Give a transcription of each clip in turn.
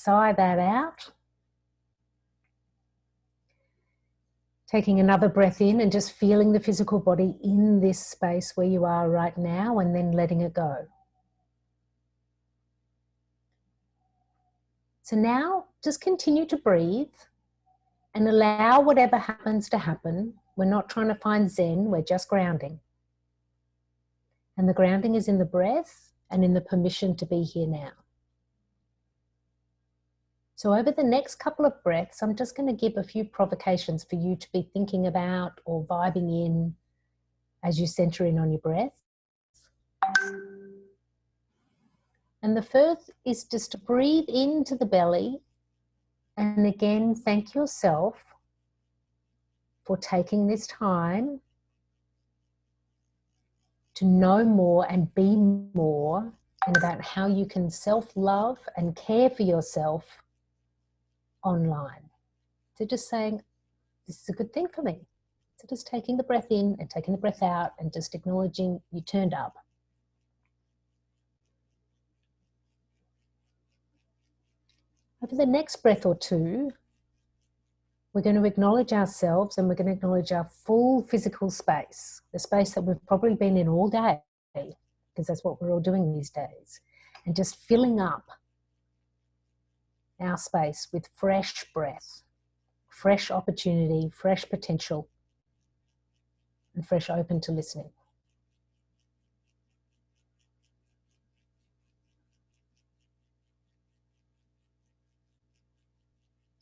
sigh that out. Taking another breath in and just feeling the physical body in this space where you are right now, and then letting it go. So now just continue to breathe and allow whatever happens to happen. We're not trying to find Zen, we're just grounding. And the grounding is in the breath and in the permission to be here now. So over the next couple of breaths, I'm just going to give a few provocations for you to be thinking about or vibing in as you center in on your breath. And the first is just to breathe into the belly, and again, thank yourself for taking this time to know more and be more, and about how you can self-love and care for yourself online. So just saying, this is a good thing for me. So just taking the breath in and taking the breath out and just acknowledging you turned up. Over the next breath or two, we're going to acknowledge ourselves, and we're going to acknowledge our full physical space, the space that we've probably been in all day, because that's what we're all doing these days, and just filling up our space with fresh breath, fresh opportunity, fresh potential, and fresh open to listening.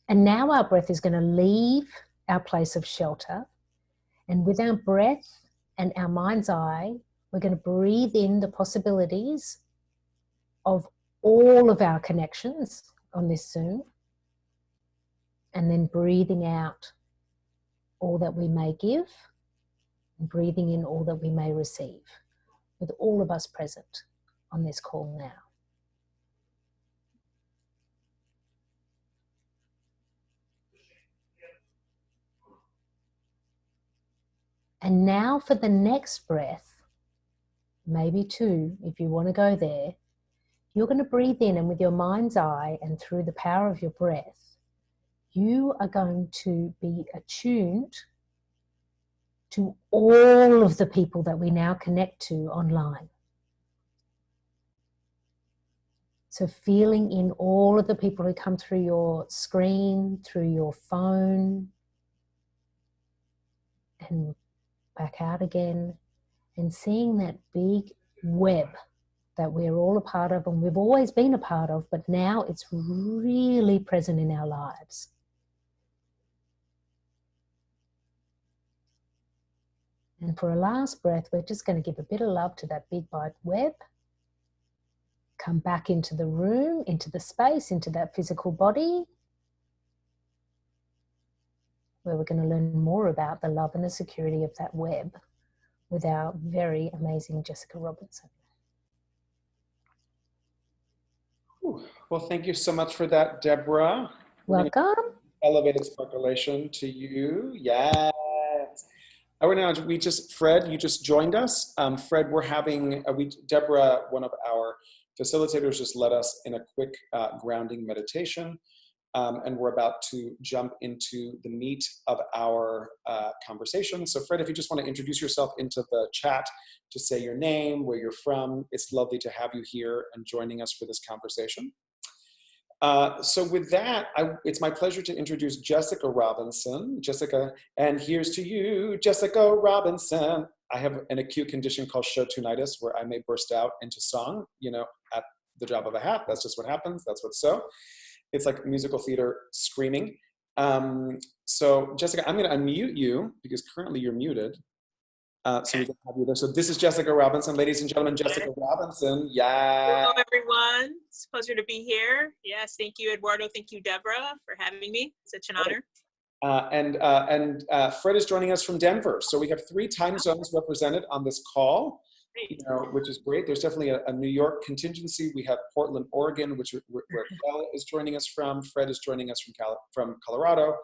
And now our breath is going to leave our place of shelter, and with our breath and our mind's eye, we're going to breathe in the possibilities of all of our connections on this Zoom, and then breathing out all that we may give, and breathing in all that we may receive, with all of us present on this call now. And now for the next breath, maybe two, if you want to go there, you're going to breathe in, and with your mind's eye and through the power of your breath, you are going to be attuned to all of the people that we now connect to online. So feeling in all of the people who come through your screen, through your phone, and back out again, and seeing that big web that we're all a part of, and we've always been a part of, but now it's really present in our lives. And for a last breath, we're just going to give a bit of love to that big wide web. Come back into the room, into the space, into that physical body, where we're going to learn more about the love and the security of that web with our very amazing Jessica Robinson. Well, thank you so much for that, Deborah. Welcome. Elevated sparkulation to you. Yes. Oh, now Fred, you just joined us. Fred, we're having, Deborah, one of our facilitators, just led us in a quick grounding meditation. And we're about to jump into the meat of our conversation. So Fred, if you just want to introduce yourself into the chat, just say your name, where you're from. It's lovely to have you here and joining us for this conversation. So with that, it's my pleasure to introduce Jessica Robinson. Jessica, and here's to you, Jessica Robinson. I have an acute condition called show-tunitis, where I may burst out into song, you know, at the drop of a hat. That's just what happens. That's what's so. It's like musical theater screaming. So Jessica, I'm going to unmute you because currently you're muted. So we can have you there. So this is Jessica Robinson, ladies and gentlemen. Jessica Robinson. Yeah. Hello, everyone. It's a pleasure to be here. Yes, thank you, Eduardo. Thank you, Deborah, for having me. Such an honor. And Fred is joining us from Denver. So we have 3 time zones represented on this call, you know, which is great. There's definitely a New York contingency. We have Portland, Oregon, where Kel is joining us from. Fred is joining us from Colorado.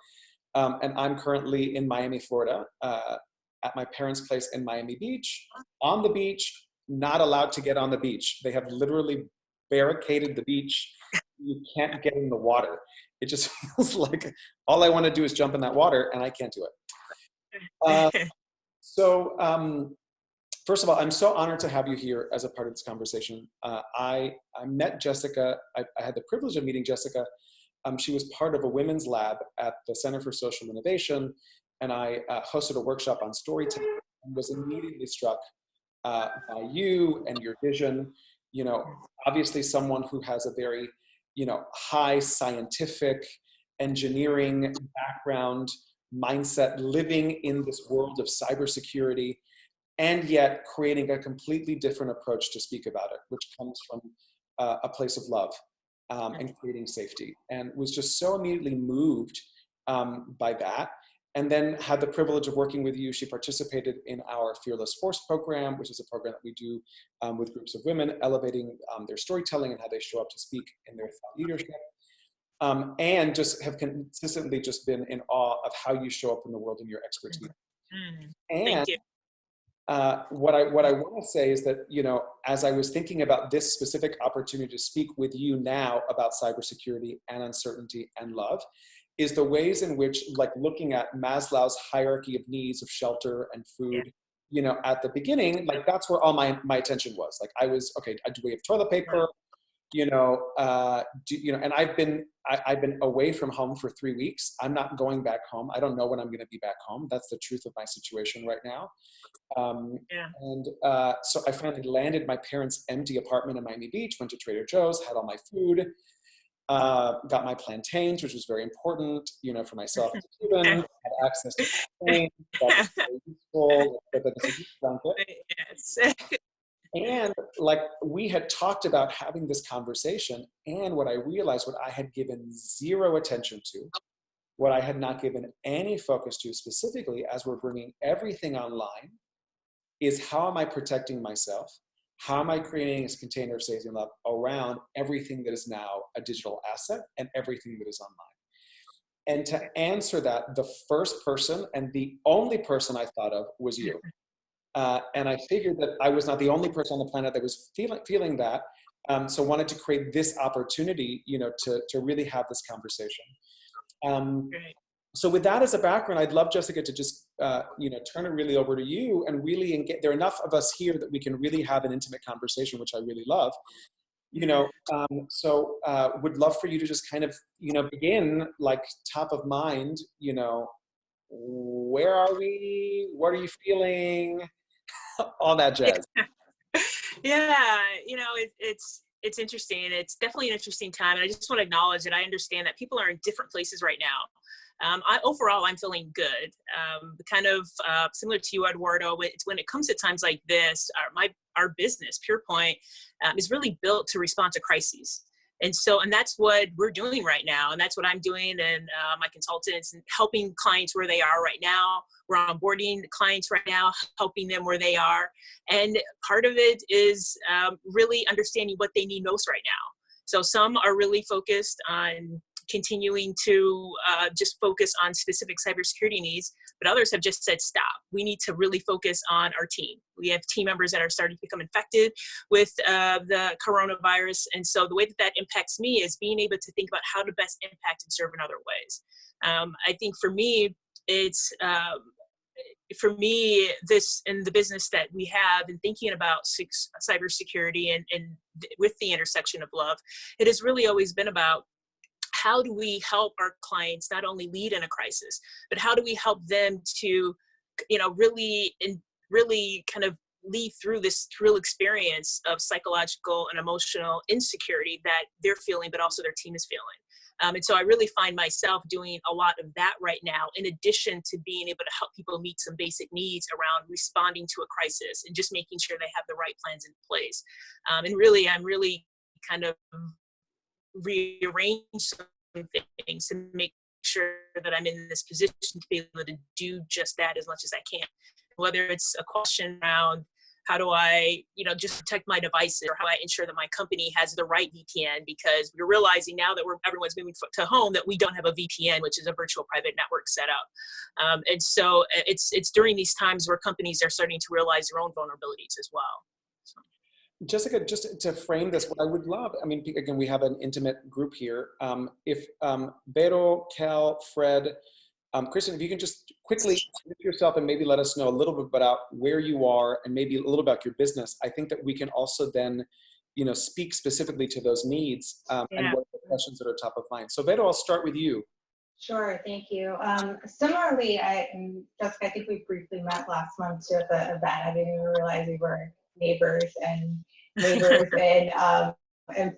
And I'm currently in Miami, Florida, at my parents' place in Miami Beach, on the beach, not allowed to get on the beach. They have literally barricaded the beach you can't get in the water. It just feels like all I want to do is jump in that water, and I can't do it. So first of all, I'm so honored to have you here as a part of this conversation. I met Jessica. I had the privilege of meeting Jessica. She was part of a women's lab at the Center for Social Innovation, and I hosted a workshop on storytelling and was immediately struck by you and your vision. You know, obviously someone who has a very, high scientific engineering background, mindset, living in this world of cybersecurity, and yet creating a completely different approach to speak about it, which comes from a place of love and creating safety, and was just so immediately moved by that. And then had the privilege of working with you. She participated in our Fearless Force program, which is a program that we do with groups of women, elevating their storytelling and how they show up to speak in their thought leadership. And just have consistently just been in awe of how you show up in the world and your expertise. And Thank you. what I want to say is that, as I was thinking about this specific opportunity to speak with you now about cybersecurity and uncertainty and love, is the ways in which, like looking at Maslow's hierarchy of needs of shelter and food, at the beginning, like that's where all my attention was. Like I was, okay, do we have toilet paper? And I've been away from home for 3 weeks. I'm not going back home. I don't know when I'm going to be back home. That's the truth of my situation right now. So I finally landed my parents' empty apartment in Miami Beach, went to Trader Joe's, had all my food, got my plantains, which was very important, for myself as a Cuban, had access to plantains, that was very useful, but that was a huge blanket. Yes. And like we had talked about having this conversation, and what I realized, what I had given zero attention to, what I had not given any focus to specifically as we're bringing everything online, is how am I protecting myself? How am I creating a container of safety and love around everything that is now a digital asset and everything that is online? And to answer that, the first person and the only person I thought of was you. And I figured that I was not the only person on the planet that was feeling that. So wanted to create this opportunity, to really have this conversation. So with that as a background, I'd love Jessica to just, turn it really over to you and really there are enough of us here that we can really have an intimate conversation, which I really love. Would love for you to just kind of, begin like top of mind, where are we? What are you feeling? All that jazz. Yeah, it's interesting. It's definitely an interesting time. And I just want to acknowledge that I understand that people are in different places right now. Overall, I'm feeling good. Kind of similar to you, Eduardo. When it comes to times like this, our business, PurePoint, is really built to respond to crises. And that's what we're doing right now. And that's what I'm doing, and my consultants, and helping clients where they are right now. We're onboarding clients right now, helping them where they are. And part of it is really understanding what they need most right now. So some are really focused on continuing to just focus on specific cybersecurity needs, but others have just said, stop. We need to really focus on our team. We have team members that are starting to become infected with the coronavirus. And so the way that impacts me is being able to think about how to best impact and serve in other ways. I think for me, it's, this in the business that we have, and thinking about cybersecurity and with the intersection of love, it has really always been about how do we help our clients not only lead in a crisis, but how do we help them to, really kind of lead through this real experience of psychological and emotional insecurity that they're feeling, but also their team is feeling. And so I really find myself doing a lot of that right now, in addition to being able to help people meet some basic needs around responding to a crisis and just making sure they have the right plans in place. And really, I'm really kind of rearrange some things to make sure that I'm in this position to be able to do just that as much as I can. Whether it's a question around how do I, just protect my devices, or how I ensure that my company has the right VPN, because we're realizing now that everyone's moving to home that we don't have a VPN, which is a virtual private network setup. And so it's during these times where companies are starting to realize their own vulnerabilities as well. So. Jessica, just to frame this, what I would love, I mean, again, we have an intimate group here. If Vero, Cal, Fred, Kristen, if you can just quickly introduce yourself and maybe let us know a little bit about where you are and maybe a little about your business, I think that we can also then, you know, speak specifically to those needs and what the questions that are top of mind. So Vero, I'll start with you. Sure, thank you. Similarly, Jessica, I think we briefly met last month too at the event. I didn't even realize we were neighbors and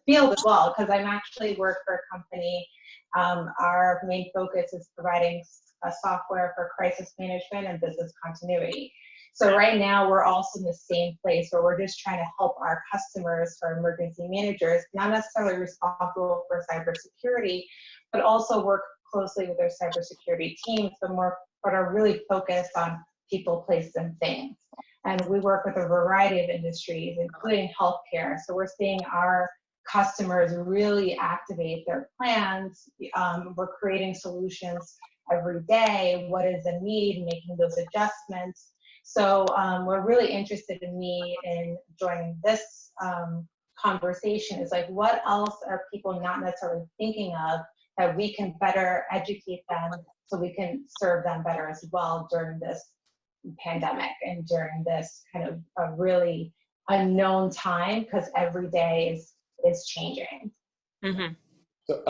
field as well, because I'm actually work for a company. Our main focus is providing a software for crisis management and business continuity. So right now we're also in the same place where we're just trying to help our customers, our emergency managers, not necessarily responsible for cybersecurity, but also work closely with their cybersecurity teams, but are really focused on people, places, and things. And we work with a variety of industries, including healthcare. So we're seeing our customers really activate their plans. We're creating solutions every day. What is the need? Making those adjustments. So we're really interested in joining this conversation. Is like, what else are people not necessarily thinking of that we can better educate them so we can serve them better as well during this pandemic and during this kind of a really unknown time, because every day is changing. Mm-hmm. So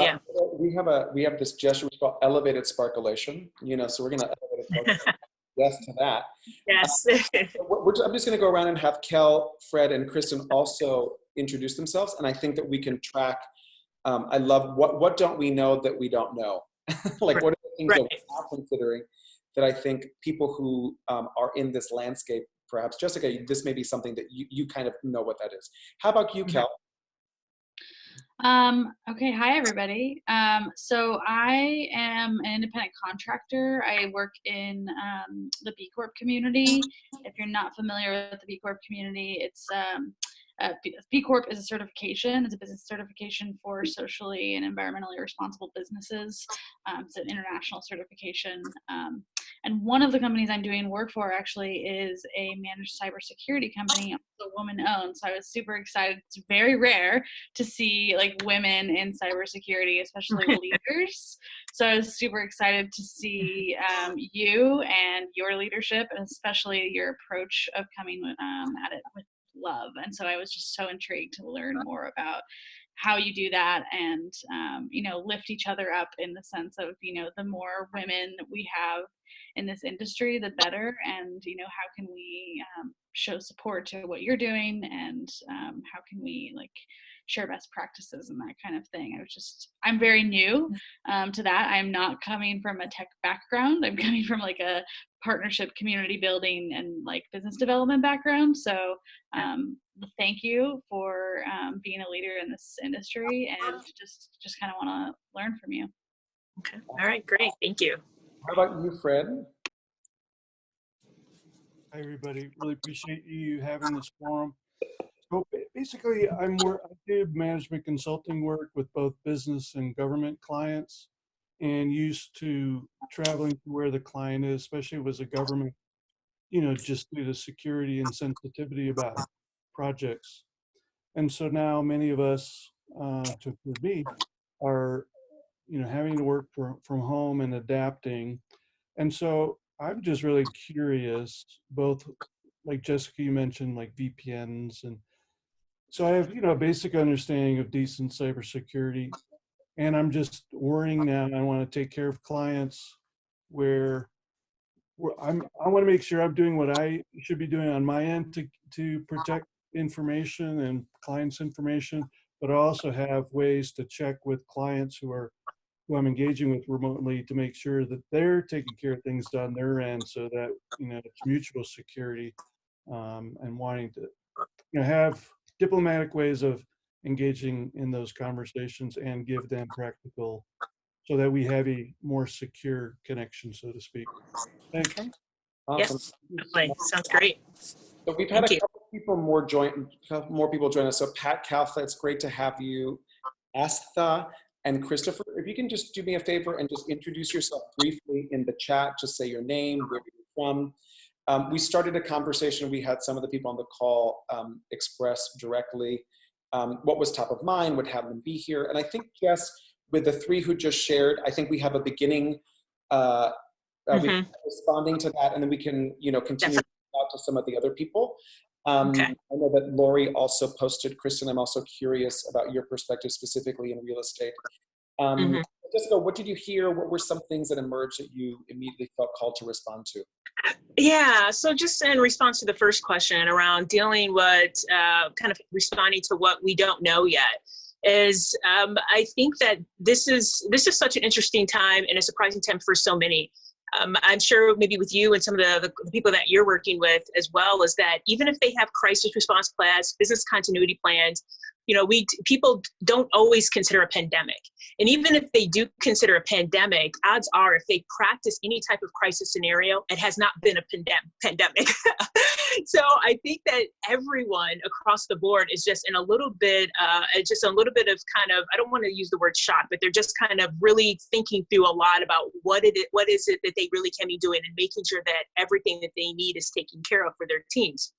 we have this gesture we call elevated sparkulation, you know, so we're going to elevate it. Yes to that. Yes. I'm just going to go around and have Kel, Fred, and Kristen also introduce themselves, and I think that we can track. I love what don't we know that we don't know? Like, what are the things that we're not considering that I think people who are in this landscape, perhaps, Jessica, this may be something that you kind of know what that is. How about you, Kel? Okay, hi everybody. So I am an independent contractor. I work in the B Corp community. If you're not familiar with the B Corp community, it's B Corp is a certification. It's a business certification for socially and environmentally responsible businesses. It's an international certification. And one of the companies I'm doing work for actually is a managed cybersecurity company, also woman-owned. So I was super excited. It's very rare to see like women in cybersecurity, especially leaders. So I was super excited to see you and your leadership, and especially your approach of coming at it with love. And so I was just so intrigued to learn more about how you do that and, you know, lift each other up in the sense of, you know, the more women we have in this industry, the better. And, you know, how can we show support to what you're doing, and how can we like share best practices and that kind of thing. I'm very new to that. I'm not coming from a tech background. I'm coming from like a partnership, community building, and like business development background. So thank you for being a leader in this industry, and just kind of want to learn from you. Okay. All right, great. Thank you. How about you, Fred? Hi, everybody. Really appreciate you having this forum. So basically, I do management consulting work with both business and government clients, and used to traveling to where the client is, especially if it was a government, you know, just due to security and sensitivity about projects. And so now many of us, to me, are, you know, having to work from home and adapting. And so I'm just really curious, both like Jessica, you mentioned like VPNs, and so I have, you know, a basic understanding of decent cybersecurity, and I'm just worrying now. I want to take care of clients where I want to make sure I'm doing what I should be doing on my end to protect information and clients' information, but I also have ways to check with clients who I'm engaging with remotely to make sure that they're taking care of things on their end, so that, you know, it's mutual security, and wanting to, you know, have diplomatic ways of engaging in those conversations and give them practical, so that we have a more secure connection, so to speak. Thanks. Okay. Awesome. Yes, definitely. Sounds great. So we've had a couple more people join us. So Pat, Kalfa, it's great to have you. Astha and Christopher, if you can just do me a favor and just introduce yourself briefly in the chat, just say your name, where you're from, We started a conversation. We had some of the people on the call express directly what was top of mind, what had them be here. And I think, Jess, with the three who just shared, I think we have a beginning responding to that, and then we can, continue out to some of the other people. Okay. I know that Lori also posted. Kristen, I'm also curious about your perspective specifically in real estate. Jessica, what did you hear? What were some things that emerged that you immediately felt called to respond to? Yeah, so just in response to the first question around dealing with kind of responding to what we don't know yet is I think that this is such an interesting time and a surprising time for so many. I'm sure maybe with you and some of the people that you're working with as well, is that even if they have crisis response plans, business continuity plans, people don't always consider a pandemic. And even if they do consider a pandemic, odds are if they practice any type of crisis scenario, it has not been a pandemic. So I think that everyone across the board is just in a little bit of kind of, I don't want to use the word shock, but they're just kind of really thinking through a lot about what is it that they really can be doing and making sure that everything that they need is taken care of for their teams.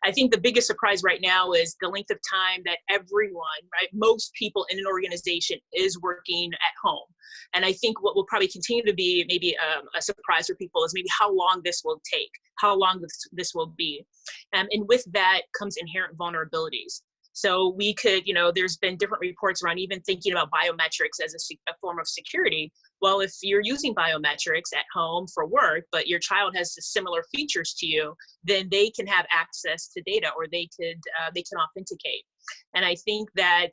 I think the biggest surprise right now is the length of time that everyone, right, most people in an organization is working at home. And I think what will probably continue to be maybe a surprise for people is maybe how long this will take, how long this will be. And with that comes inherent vulnerabilities. So we could, there's been different reports around even thinking about biometrics as a form of security. Well, if you're using biometrics at home for work, but your child has similar features to you, then they can have access to data, or they can authenticate. And I think that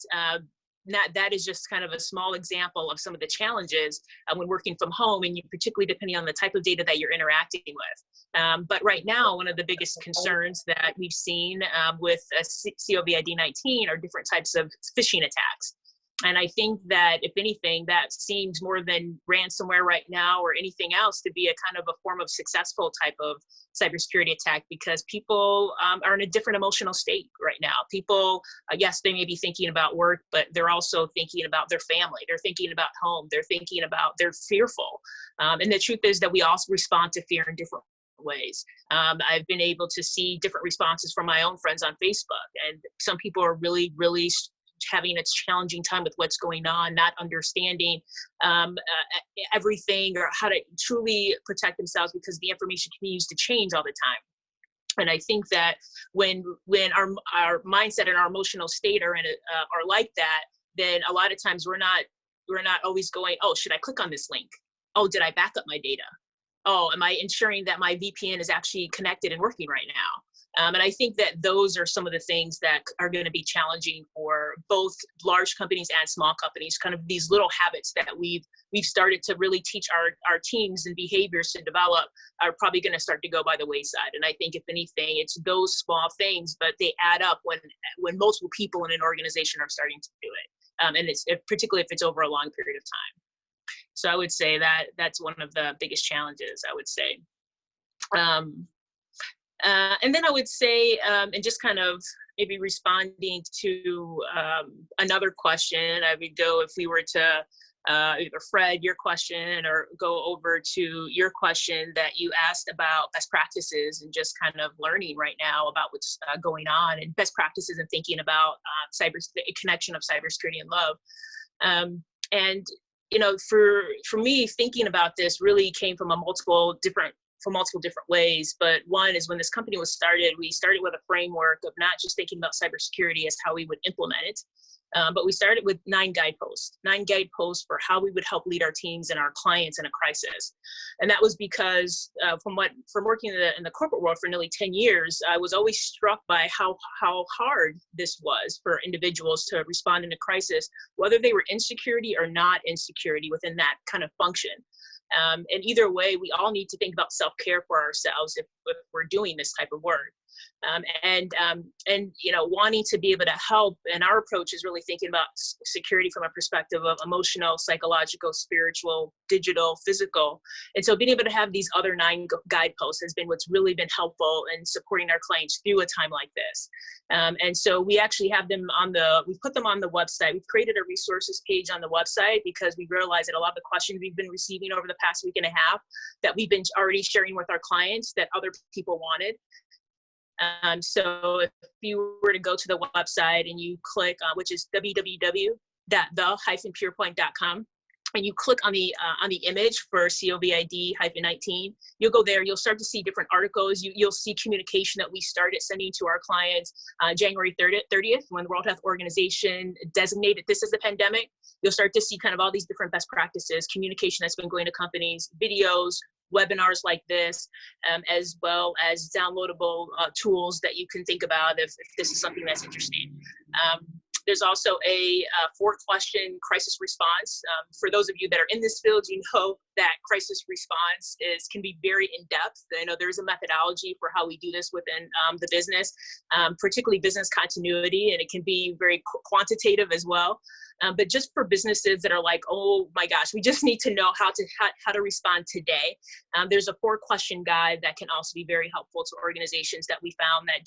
that is just kind of a small example of some of the challenges when working from home, and you particularly depending on the type of data that you're interacting with. But right now, one of the biggest concerns that we've seen with COVID-19 are different types of phishing attacks. And I think that if anything, that seems more than ransomware right now or anything else to be a kind of a form of successful type of cybersecurity attack, because people are in a different emotional state right now. People, yes, they may be thinking about work, but they're also thinking about their family. They're thinking about home. They're thinking about, they're fearful. And the truth is that we also respond to fear in different ways. I've been able to see different responses from my own friends on Facebook, and some people are really, really having a challenging time with what's going on, not understanding everything or how to truly protect themselves, because the information continues to change all the time. And I think that when our mindset and our emotional state are like that, then a lot of times we're not always going, oh, should I click on this link? Oh, did I back up my data? Oh, am I ensuring that my VPN is actually connected and working right now? And I think that those are some of the things that are going to be challenging for both large companies and small companies. Kind of these little habits that we've started to really teach our teams and behaviors to develop are probably going to start to go by the wayside. And I think if anything, it's those small things, but they add up when multiple people in an organization are starting to do it. And it's particularly if it's over a long period of time. So I would say that that's one of the biggest challenges, I would say. And then I would say, and just kind of maybe responding to another question, I would go, if we were to either Fred, your question, or go over to your question that you asked about best practices and just kind of learning right now about what's going on, and best practices and thinking about the connection of cybersecurity and love. And for me, thinking about this really came from multiple different ways. But one is when this company was started, we started with a framework of not just thinking about cybersecurity as how we would implement it, but we started with 9 guideposts for how we would help lead our teams and our clients in a crisis. And that was because from working in the corporate world for nearly 10 years, I was always struck by how hard this was for individuals to respond in a crisis, whether they were in security or not in security within that kind of function. And either way, we all need to think about self-care for ourselves if we're doing this type of work. And you know, wanting to be able to help. And our approach is really thinking about security from a perspective of emotional, psychological, spiritual, digital, physical. And so being able to have these other 9 guideposts has been what's really been helpful in supporting our clients through a time like this. And so we actually have them we've put them on the website. We've created a resources page on the website because we realized that a lot of the questions we've been receiving over the past week and a half that we've been already sharing with our clients that other people wanted. So if you were to go to the website and you click, which is www.the-purepoint.com, and you click on the image for COVID-19, you'll go there. You'll start to see different articles. You'll see communication that we started sending to our clients January 30th, when the World Health Organization designated this as a pandemic. You'll start to see kind of all these different best practices, communication that's been going to companies, videos, webinars like this, as well as downloadable tools that you can think about if this is something that's interesting. There's also a 4-question crisis response. For those of you that are in this field, you know that crisis response can be very in-depth. I know there's a methodology for how we do this within the business, particularly business continuity, and it can be very quantitative as well. But just for businesses that are like, oh my gosh, we just need to know how to respond today. There's a 4-question guide that can also be very helpful to organizations that we found that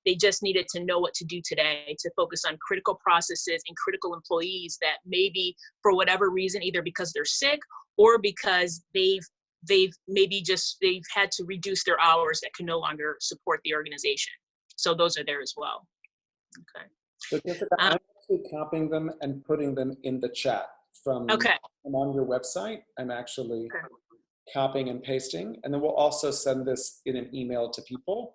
they just needed to know what to do today, to focus on critical processes and critical employees that maybe for whatever reason, either because they're sick or because they've had to reduce their hours that can no longer support the organization. So those are there as well. Okay. So Jessica, I'm actually copying them and putting them in the chat from on your website. I'm actually copying and pasting, and then we'll also send this in an email to people.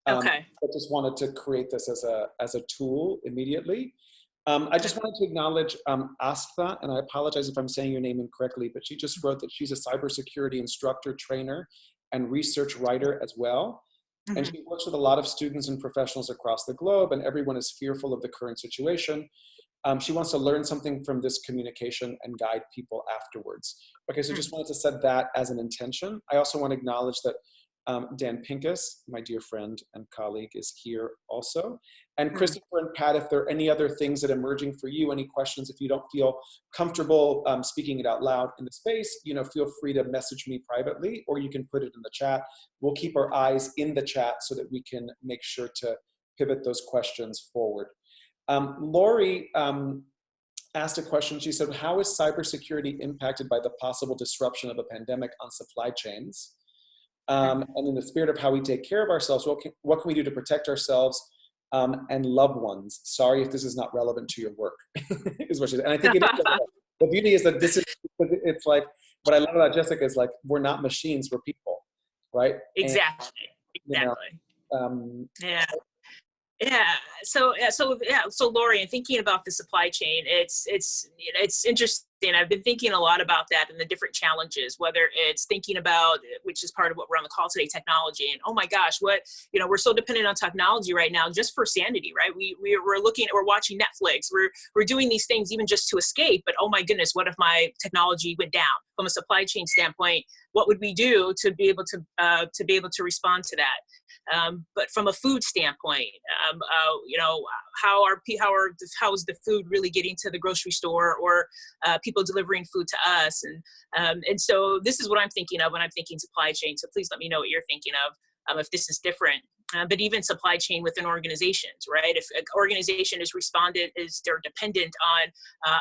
I just wanted to create this as a tool immediately. I just wanted to acknowledge Astha, and I apologize if I'm saying your name incorrectly, but she just wrote that she's a cybersecurity instructor, trainer, and research writer as well. Mm-hmm. And she works with a lot of students and professionals across the globe, and everyone is fearful of the current situation. She wants to learn something from this communication and guide people afterwards. Okay, so just wanted to set that as an intention. I also want to acknowledge that Dan Pincus, my dear friend and colleague, is here also. And Christopher and Pat, if there are any other things that are emerging for you, any questions, if you don't feel comfortable speaking it out loud in the space, feel free to message me privately, or you can put it in the chat. We'll keep our eyes in the chat so that we can make sure to pivot those questions forward. Lori asked a question. She said, how is cybersecurity impacted by the possible disruption of a pandemic on supply chains? And in the spirit of how we take care of ourselves, what can we do to protect ourselves and loved ones? Sorry if this is not relevant to your work, is what she said. And I think it is. The beauty is that it's like, what I love about Jessica is like, we're not machines, we're people, right? Exactly. So Lori, and thinking about the supply chain, it's interesting. I've been thinking a lot about that and the different challenges, whether it's thinking about, which is part of what we're on the call today, technology. And oh my gosh, we're so dependent on technology right now just for sanity, right? We're watching Netflix, we're doing these things even just to escape, but oh my goodness, what if my technology went down? From a supply chain standpoint, what would we do to be able to respond to that? But from a food standpoint, how is the food really getting to the grocery store, or people delivering food to us? And so this is what I'm thinking of when I'm thinking supply chain. So please let me know what you're thinking of, if this is different. But even supply chain within organizations, right? If an organization they're dependent on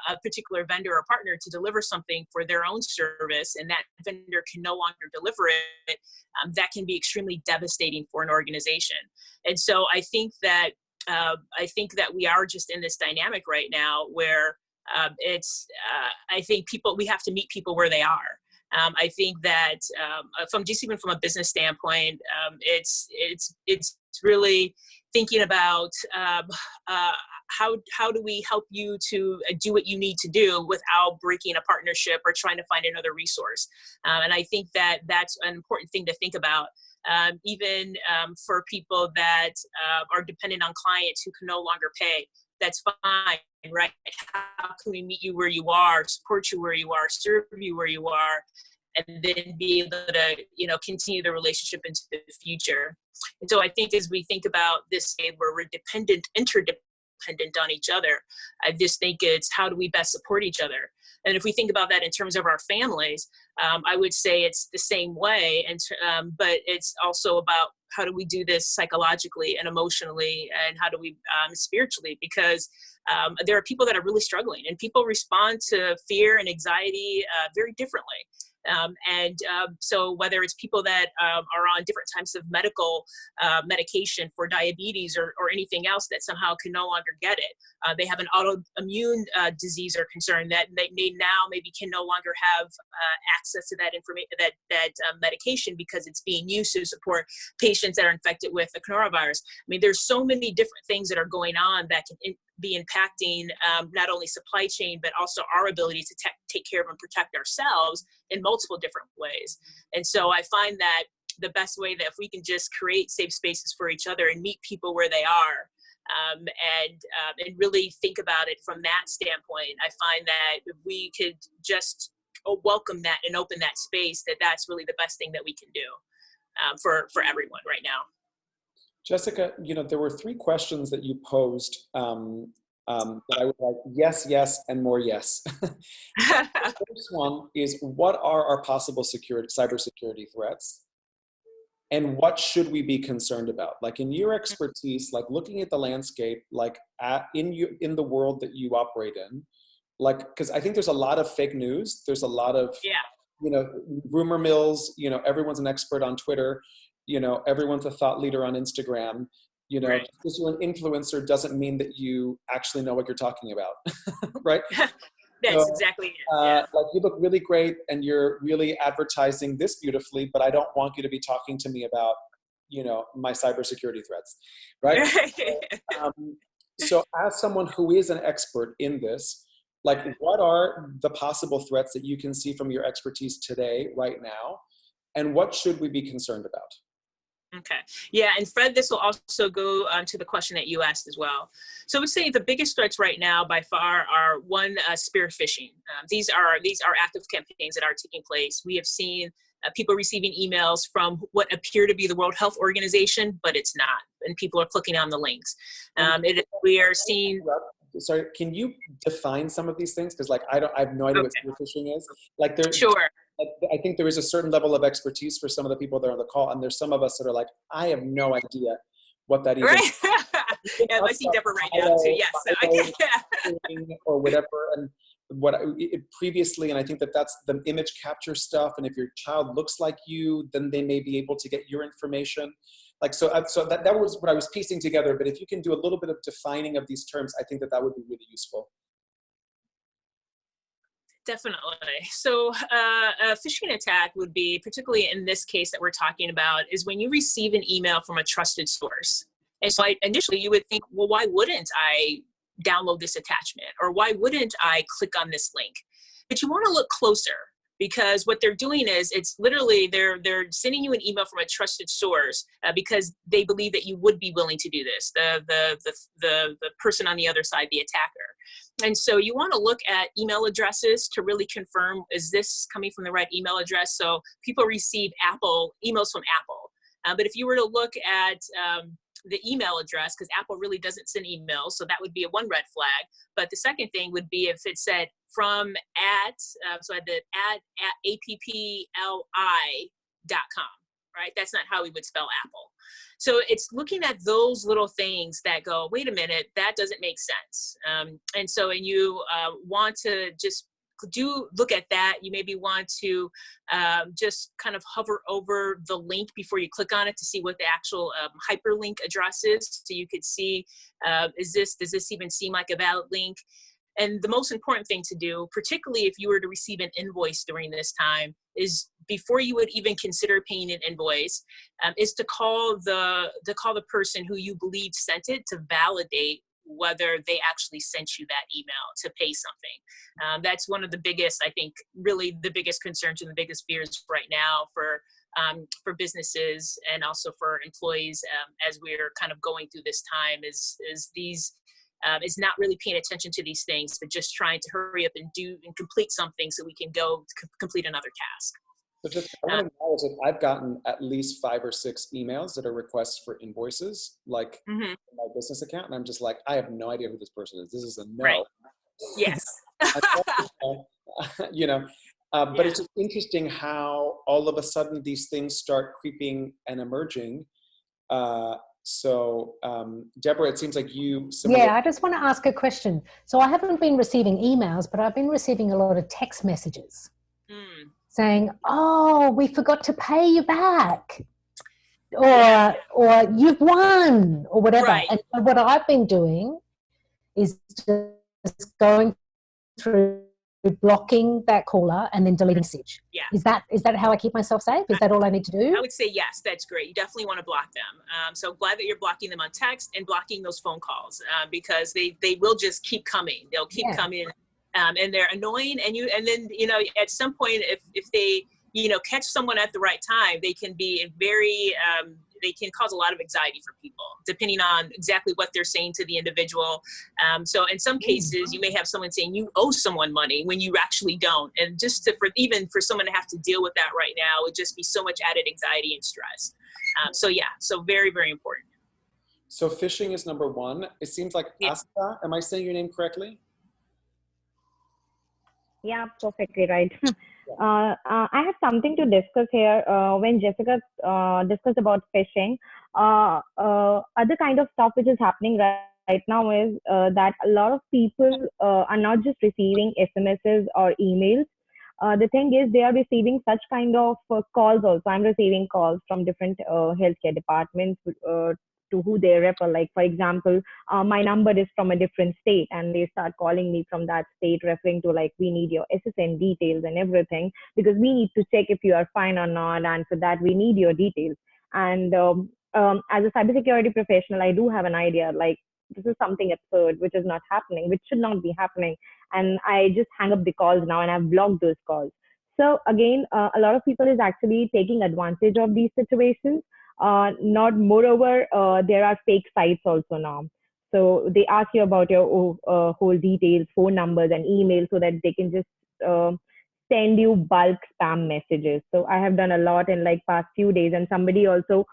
a particular vendor or partner to deliver something for their own service, and that vendor can no longer deliver it, that can be extremely devastating for an organization. And so I think that we are just in this dynamic right now where I think we have to meet people where they are. I think that even from a business standpoint, it's really thinking about how do we help you to do what you need to do without breaking a partnership or trying to find another resource. And I think that that's an important thing to think about. Even for people that are dependent on clients who can no longer pay, that's fine, right? How can we meet you where you are, support you where you are, serve you where you are, and then be able to, continue the relationship into the future. And so I think as we think about this, where we're interdependent on each other, I just think it's how do we best support each other? And if we think about that in terms of our families, I would say it's the same way. And but it's also about how do we do this psychologically and emotionally, and how do we spiritually? Because there are people that are really struggling, and people respond to fear and anxiety very differently. So whether it's people that are on different types of medical medication for diabetes or anything else that somehow can no longer get it, they have an autoimmune disease or concern that they now maybe can no longer have access to that information, that medication, because it's being used to support patients that are infected with the coronavirus. I mean, there's so many different things that are going on that can be impacting not only supply chain, but also our ability to take care of and protect ourselves in multiple different ways. And so I find that the best way that if we can just create safe spaces for each other and meet people where they are, and really think about it from that standpoint, I find that if we could just welcome that and open that space, that's really the best thing that we can do for everyone right now. Jessica, there were 3 questions that you posed that I would like yes, yes, and more yes. The first one is, what are our possible cybersecurity threats? And what should we be concerned about? Like, in your expertise, like looking at the landscape, like in the world that you operate in, like, because I think there's a lot of fake news. There's a lot of, rumor mills, everyone's an expert on Twitter. Everyone's a thought leader on Instagram. Right. Just because you're an influencer doesn't mean that you actually know what you're talking about, right? That's exactly it. Yeah. Like, you look really great and you're really advertising this beautifully, but I don't want you to be talking to me about, my cybersecurity threats, right? So as someone who is an expert in this, like, what are the possible threats that you can see from your expertise today, right now? And what should we be concerned about? Okay. Yeah. And Fred, this will also go to the question that you asked as well. So I would say the biggest threats right now by far are one, spear phishing. These are active campaigns that are taking place. We have seen people receiving emails from what appear to be the World Health Organization, but it's not. And people are clicking on the links. We are seeing. Sorry, can you define some of these things? Because I have no idea what spear phishing is. Like, Sure. I think there is a certain level of expertise for some of the people that are on the call, and there's some of us that are like, I have no idea what that even is. Yeah, I see Deborah right now too. Yes. Or whatever. And previously, and I think that's the image capture stuff. And if your child looks like you, then they may be able to get your information. Like, so that was what I was piecing together. But if you can do a little bit of defining of these terms, I think that would be really useful. Definitely. So a phishing attack would be, particularly in this case that we're talking about, is when you receive an email from a trusted source. And so initially you would think, well, why wouldn't I download this attachment? Or why wouldn't I click on this link? But you want to look closer, because what they're doing is, it's literally they're sending you an email from a trusted source because they believe that you would be willing to do this, the person on the other side, the attacker. And so you want to look at email addresses to really confirm, is this coming from the right email address? So people receive emails from Apple. But if you were to look at the email address, because Apple really doesn't send emails, so that would be one red flag. But the second thing would be if it said from appli.com, right? That's not how we would spell Apple. So it's looking at those little things that go, wait a minute, that doesn't make sense. And you want to just look at that. You maybe want to just kind of hover over the link before you click on it to see what the actual hyperlink address is. So you could see, does this even seem like a valid link? And the most important thing to do, particularly if you were to receive an invoice during this time, is before you would even consider paying an invoice, is to call the person who you believe sent it to validate whether they actually sent you that email to pay something. That's one of the biggest, I think, really the biggest concerns and the biggest fears right now for businesses and also for employees as we're kind of going through this time is not really paying attention to these things, but just trying to hurry up and do and complete something so we can go complete another task. So just, I want to acknowledge that I've gotten at least 5 or 6 emails that are requests for invoices, like Mhm. in my business account. And I'm just like, I have no idea who this person is. This is a no. Right. Yes. You know, but Yeah. it's just interesting how all of a sudden these things start creeping and emerging. Deborah, it seems like you similar. Yeah, I just want to ask a question. So I haven't been receiving emails, but I've been receiving a lot of text messages Mm. saying, "Oh, we forgot to pay you back," or Yeah. or "You've won," or whatever. Right. And so what I've been doing is just going through blocking that caller and then deleting message. Yeah. Is that how I keep myself safe? Is that all I need to do? I would say yes, that's great. You definitely want to block them. So glad that you're blocking them on text and blocking those phone calls because they will just keep coming. They'll keep coming, and they're annoying. And then at some point, if they catch someone at the right time, they can be very they can cause a lot of anxiety for people, depending on exactly what they're saying to the individual. So in some cases, you may have someone saying you owe someone money when you actually don't. And just for someone to have to deal with that right now would just be so much added anxiety and stress. So very, very important. So phishing is number 1. It seems like Asta, am I saying your name correctly? Yeah, perfectly right. I have something to discuss here. When Jessica discussed about phishing, other kind of stuff which is happening right now is that a lot of people are not just receiving SMSs or emails. The thing is, they are receiving such kind of calls also. I'm receiving calls from different healthcare departments to who they refer. Like, for example, my number is from a different state and they start calling me from that state, referring to like, we need your SSN details and everything because we need to check if you are fine or not, and for that we need your details. And as a cybersecurity professional, I do have an idea, like, this is something absurd which is not happening, which should not be happening, and I just hang up the calls now and I've blocked those calls. So again, a lot of people is actually taking advantage of these situations. Not moreover, there are fake sites also now. So they ask you about your whole details, phone numbers, and email, so that they can just send you bulk spam messages. So I have done a lot in like past few days, and somebody also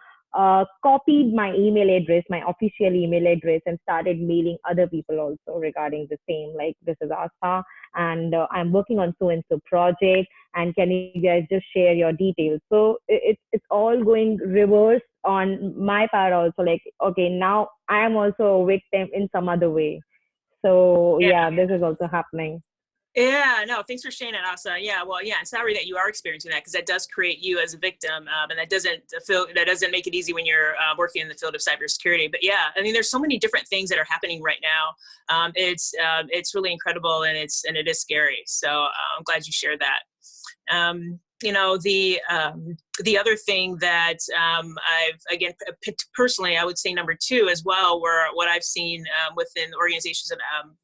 copied my email address, my official email address, and started mailing other people also regarding the same. Like, this is Asa, and I'm working on so and so project, and can you guys just share your details? So it's all going reverse on my part also. Like, okay, now I am also a victim in some other way. So yeah, this is also happening. Yeah, no, thanks for sharing that, Asa. Yeah, well, yeah, I'm sorry that you are experiencing that, because that does create you as a victim, and that doesn't make it easy when you're working in the field of cybersecurity. But yeah, I mean, there's so many different things that are happening right now. It's really incredible, and it is scary. So I'm glad you shared that. The other thing that I've picked personally, I would say number 2 as well, where what I've seen within organizations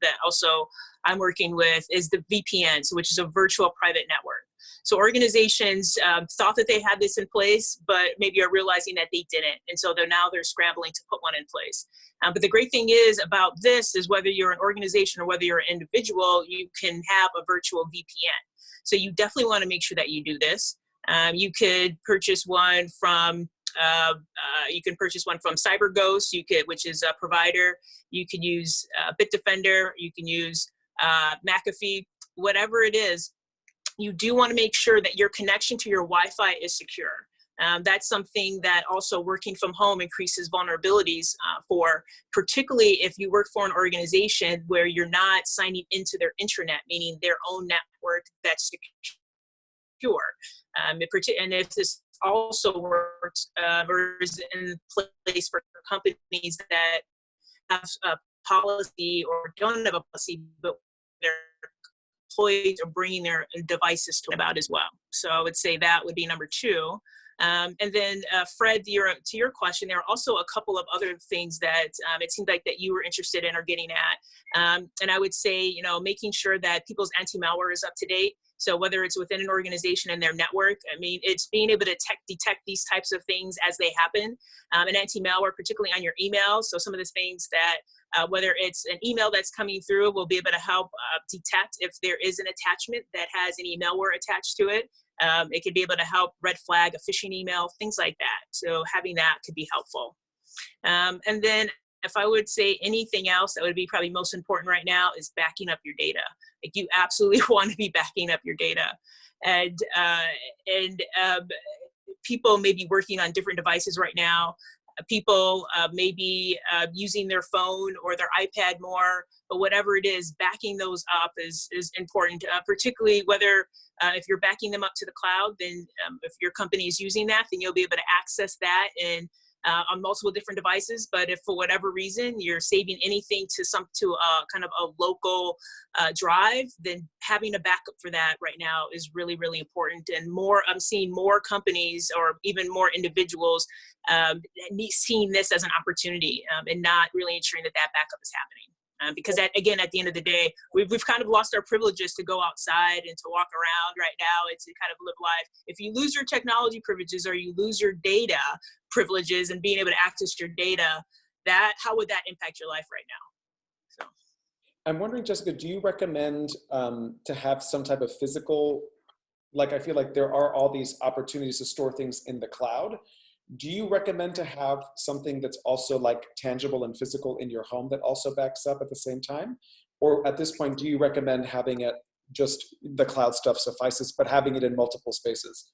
that also I'm working with is the VPN, which is a virtual private network. So organizations thought that they had this in place, but maybe are realizing that they didn't. And so they're scrambling to put one in place. But the great thing is about this is whether you're an organization or whether you're an individual, you can have a virtual VPN. So you definitely want to make sure that you do this. You could purchase one from CyberGhost, which is a provider. You could use Bitdefender. You can use McAfee. Whatever it is, you do want to make sure that your connection to your Wi-Fi is secure. That's something that also working from home increases vulnerabilities for, particularly if you work for an organization where you're not signing into their intranet, meaning their own network that's secure. And if this also works or is in place for companies that have a policy or don't have a policy, but their employees are bringing their devices to about as well. So I would say that would be number 2. And then Fred, to your question, there are also a couple of other things that it seems like that you were interested in or getting at. And I would say, making sure that people's anti-malware is up to date. So whether it's within an organization and their network, I mean, it's being able to detect these types of things as they happen. And anti-malware, particularly on your email. So some of the things that, whether it's an email that's coming through, will be able to help detect if there is an attachment that has any malware attached to it. It could be able to help red flag a phishing email, things like that. So having that could be helpful. And then if I would say anything else that would be probably most important right now is backing up your data. Like you absolutely want to be backing up your data. And people may be working on different devices right now. People may be using their phone or their iPad more, but whatever it is, backing those up is important, particularly whether if you're backing them up to the cloud, then if your company is using that, then you'll be able to access that and on multiple different devices. But if for whatever reason you're saving anything to kind of a local drive, then having a backup for that right now is really, really important. And I'm seeing more companies or even more individuals seeing this as an opportunity and not really ensuring that backup is happening. Because again, at the end of the day, we've kind of lost our privileges to go outside and to walk around right now and to kind of live life. If you lose your technology privileges or you lose your data privileges and being able to access your data, how would that impact your life right now? So, I'm wondering, Jessica, do you recommend to have some type of physical, like I feel like there are all these opportunities to store things in the cloud. Do you recommend to have something that's also like tangible and physical in your home that also backs up at the same time? Or at this point, do you recommend having it just the cloud stuff suffices, but having it in multiple spaces?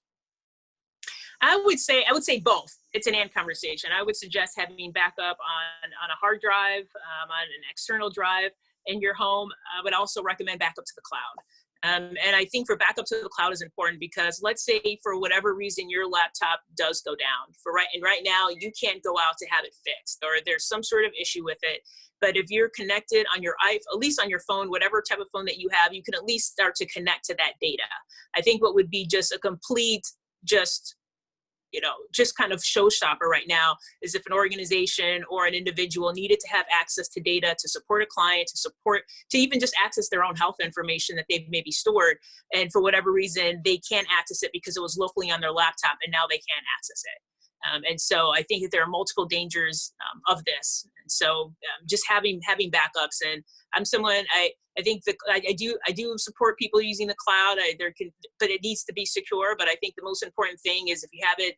I would say both. It's an and conversation. I would suggest having backup on a hard drive, on an external drive in your home. I would also recommend backup to the cloud. And I think for backup to the cloud is important because let's say for whatever reason your laptop does go down. Right now you can't go out to have it fixed or there's some sort of issue with it. But if you're connected on your iPhone, at least on your phone, whatever type of phone that you have, you can at least start to connect to that data. I think what would be just a complete just kind of showstopper right now is if an organization or an individual needed to have access to data to support a client, to even just access their own health information that they've maybe stored. And for whatever reason, they can't access it because it was locally on their laptop and now they can't access it. And so I think that there are multiple dangers of this. And so just having backups, and I'm someone, I think that I do support people using the cloud. But it needs to be secure. But I think the most important thing is if you have it,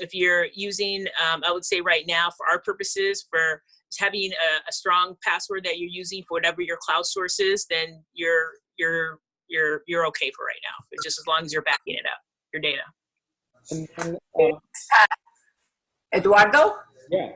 if you're using, I would say right now for our purposes, for having a strong password that you're using for whatever your cloud source is, then you're okay for right now. But just as long as you're backing it up, your data. And Eduardo? yeah.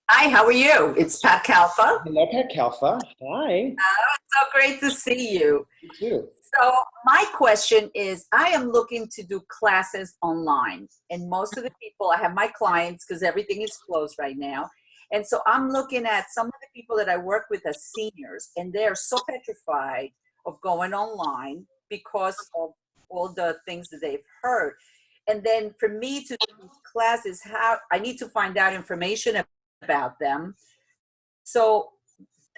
Hi, how are you? It's Pat Calfa. Hello, Pat Calfa. Hi. So great to see you. You too. So my question is, I am looking to do classes online. And most of the people, I have my clients because everything is closed right now. And so I'm looking at some of the people that I work with as seniors, and they're so petrified of going online because of all the things that they've heard. And then for me to do classes, I need to find out information about them. So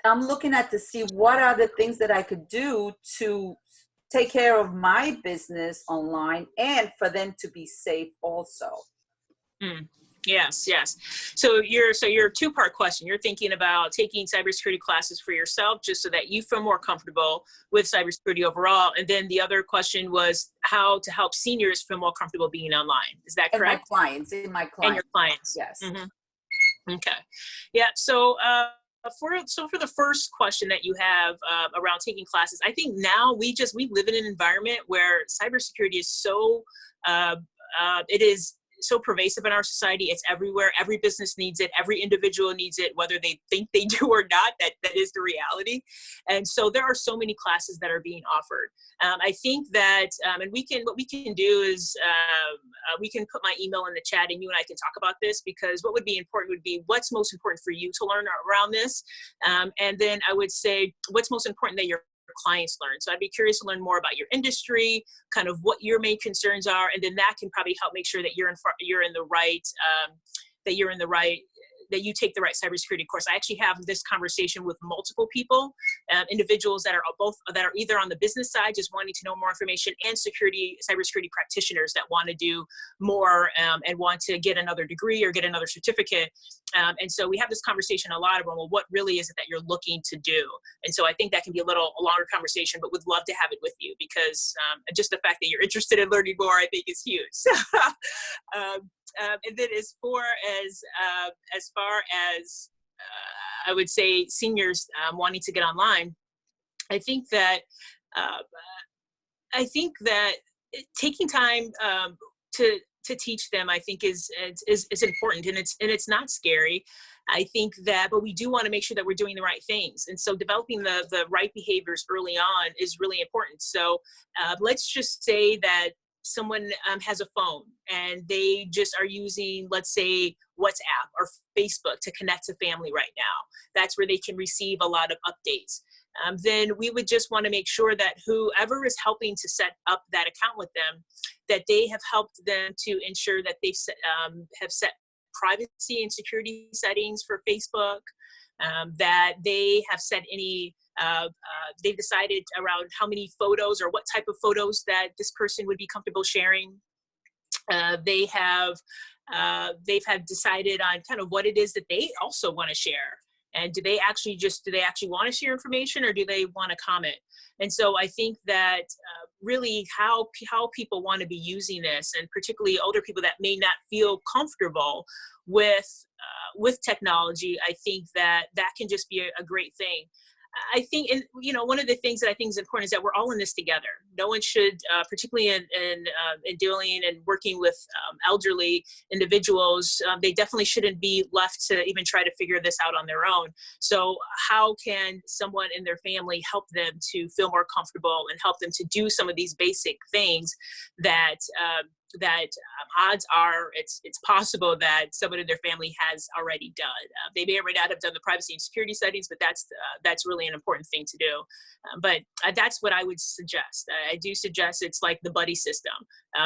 I'm looking at to see what are the things that I could do to take care of my business online and for them to be safe also. Yes. So your two-part question, you're thinking about taking cybersecurity classes for yourself just so that you feel more comfortable with cybersecurity overall. And then the other question was how to help seniors feel more comfortable being online. Is that correct? In my clients. And your clients. Yes. Mm-hmm. Okay. Yeah. So for the first question that you have around taking classes, I think now we live in an environment where cybersecurity is so it is so pervasive in our society. It's everywhere. Every business needs it. Every individual needs it, whether they think they do or not. That is the reality. And so there are so many classes that are being offered. I think that, and what we can do is we can put my email in the chat and you and I can talk about this, because what would be important would be what's most important for you to learn around this. And then I would say what's most important that your clients learn. So I'd be curious to learn more about your industry, kind of what your main concerns are, and then that can probably help make sure that you're in the right that you take the right cybersecurity course. I actually have this conversation with multiple people, individuals that are either on the business side, just wanting to know more information, and cybersecurity practitioners that want to do more and want to get another degree or get another certificate. And so we have this conversation a lot about, well, what really is it that you're looking to do? And so I think that can be a longer conversation, but would love to have it with you, because just the fact that you're interested in learning more, I think, is huge. And then as far as I would say seniors wanting to get online, I think that taking time to teach them, I think is important, and it's not scary. I think that, but we do want to make sure that we're doing the right things. And so developing the right behaviors early on is really important. So let's just say that someone has a phone and they just are using, let's say, WhatsApp or Facebook to connect to family right now. That's where they can receive a lot of updates. Then we would just want to make sure that whoever is helping to set up that account with them, that they have helped them to ensure that they have set privacy and security settings for Facebook, that they have set any, they've decided around how many photos or what type of photos that this person would be comfortable sharing. They've had decided on kind of what it is that they also want to share. And do they actually want to share information, or do they want to comment? And so I think that really how people want to be using this, and particularly older people that may not feel comfortable with technology, I think that can just be a great thing. I think, and one of the things that I think is important is that we're all in this together. No one should, particularly in dealing and working with elderly individuals, they definitely shouldn't be left to even try to figure this out on their own. So how can someone in their family help them to feel more comfortable and help them to do some of these basic things that odds are it's possible that someone in their family has already done. They may or may not have done the privacy and security settings, but that's really an important thing to do. But that's what I would suggest. I do suggest it's like the buddy system.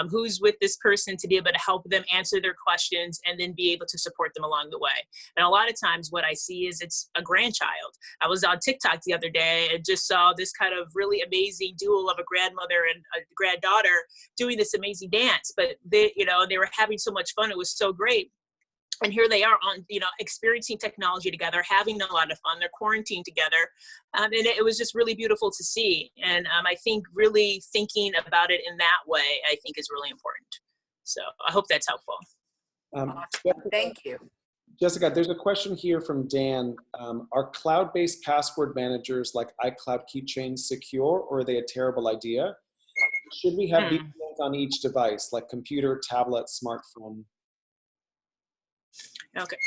Who's with this person to be able to help them answer their questions and then be able to support them along the way. And a lot of times what I see is it's a grandchild. I was on TikTok the other day and just saw this kind of really amazing duel of a grandmother and a granddaughter doing this amazing dance. But they were having so much fun. It was so great. And here they are on, experiencing technology together, having a lot of fun. They're quarantined together. And it was just really beautiful to see. And I think really thinking about it in that way, I think is really important. So I hope that's helpful. Thank you. Jessica, there's a question here from Dan. Are cloud-based password managers like iCloud keychains secure, or are they a terrible idea? Should we have VPNs on each device, like computer, tablet, smartphone? Okay.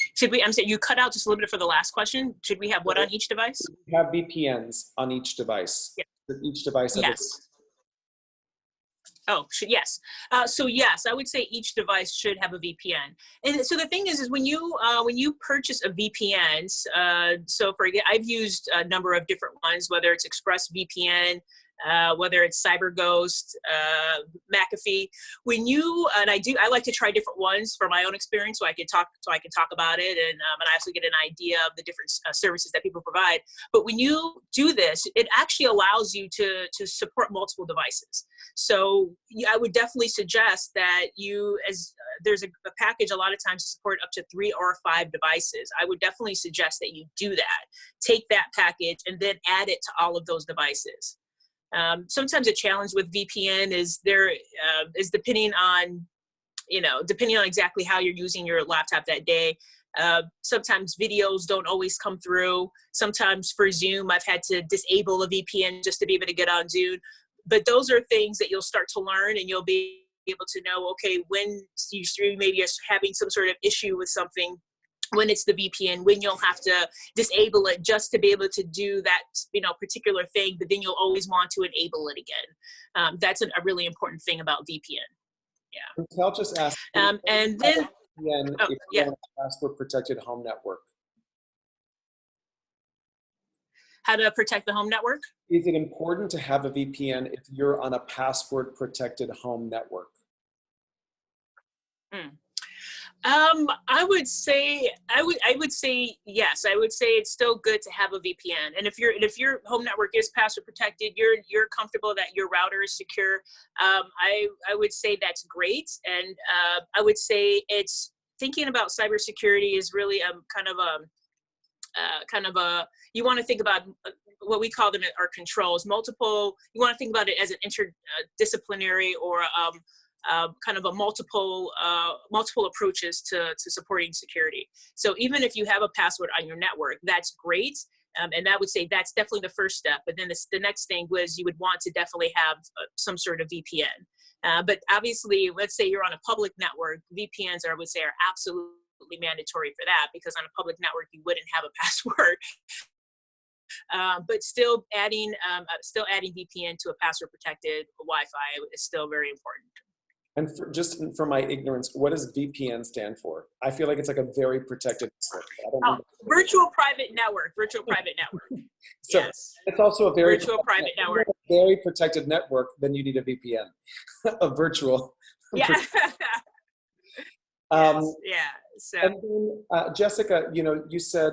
I'm saying you cut out just a little bit for the last question. Should we have what on each device? We have VPNs on each device. Yes. Each device. Yes. Yes. So yes, I would say each device should have a VPN. And so the thing is when you purchase a VPN, I've used a number of different ones, whether it's ExpressVPN, whether it's CyberGhost, McAfee. I like to try different ones for my own experience, so I can talk about it, and I also get an idea of the different services that people provide. But when you do this, it actually allows you to support multiple devices. So I would definitely suggest that there's a package a lot of times to support up to 3 or 5 devices. I would definitely suggest that you do that. Take that package and then add it to all of those devices. Sometimes a challenge with VPN is depending on exactly how you're using your laptop that day. Sometimes videos don't always come through. Sometimes for Zoom, I've had to disable a VPN just to be able to get on Zoom. But those are things that you'll start to learn, and you'll be able to know, okay, when you maybe are having some sort of issue with something, when it's the VPN, when you'll have to disable it just to be able to do that, particular thing, but then you'll always want to enable it again. That's a really important thing about VPN. Yeah. I'll just ask. And then, if you're on a password protected home network. How to protect the home network? Is it important to have a VPN if you're on a password protected home network? I would say yes. I would say it's still good to have a VPN. And if your home network is password protected, you're comfortable that your router is secure. I would say that's great. And I would say it's thinking about cybersecurity is really kind of a you want to think about what we call them are controls. Multiple. You want to think about it as an interdisciplinary or kind of a multiple approaches to supporting security. So even if you have a password on your network, that's great. And I would say that's definitely the first step. But then the next thing was you would want to definitely have some sort of VPN. But obviously, let's say you're on a public network, VPNs I would say are absolutely mandatory for that, because on a public network you wouldn't have a password. But still adding VPN to a password protected Wi-Fi is still very important. And just for my ignorance, what does VPN stand for? I feel like it's like a very protected network. Virtual private network. Virtual private network. So yes. It's also a very virtual private network. Very protected network. Then you need a VPN, a virtual. Yeah. Yeah. So. And then, Jessica, you said,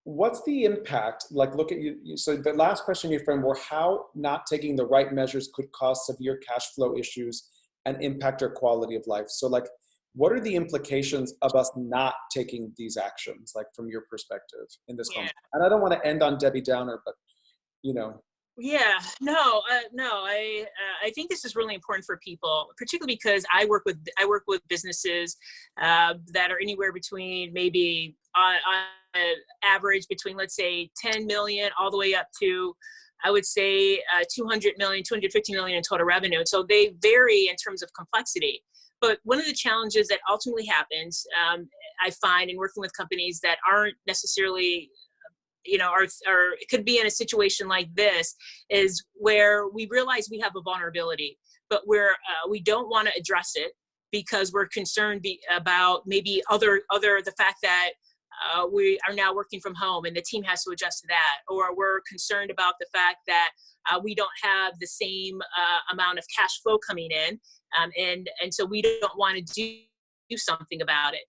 what's the impact? Like, look at you. So the last question you framed were how not taking the right measures could cause severe cash flow issues and impact our quality of life. So like, what are the implications of us not taking these actions, like from your perspective in this moment? And I don't want to end on Debbie Downer, but Yeah, no. I think this is really important for people, particularly because I work with businesses that are anywhere between maybe on average between, let's say, 10 million all the way up to, I would say, 200 million, 250 million in total revenue. So they vary in terms of complexity. But one of the challenges that ultimately happens, I find in working with companies that aren't necessarily or it could be in a situation like this, is where we realize we have a vulnerability, but we don't want to address it because we're concerned about maybe the fact that we are now working from home and the team has to adjust to that, or we're concerned about the fact that we don't have the same amount of cash flow coming in, and so we don't want to do something about it.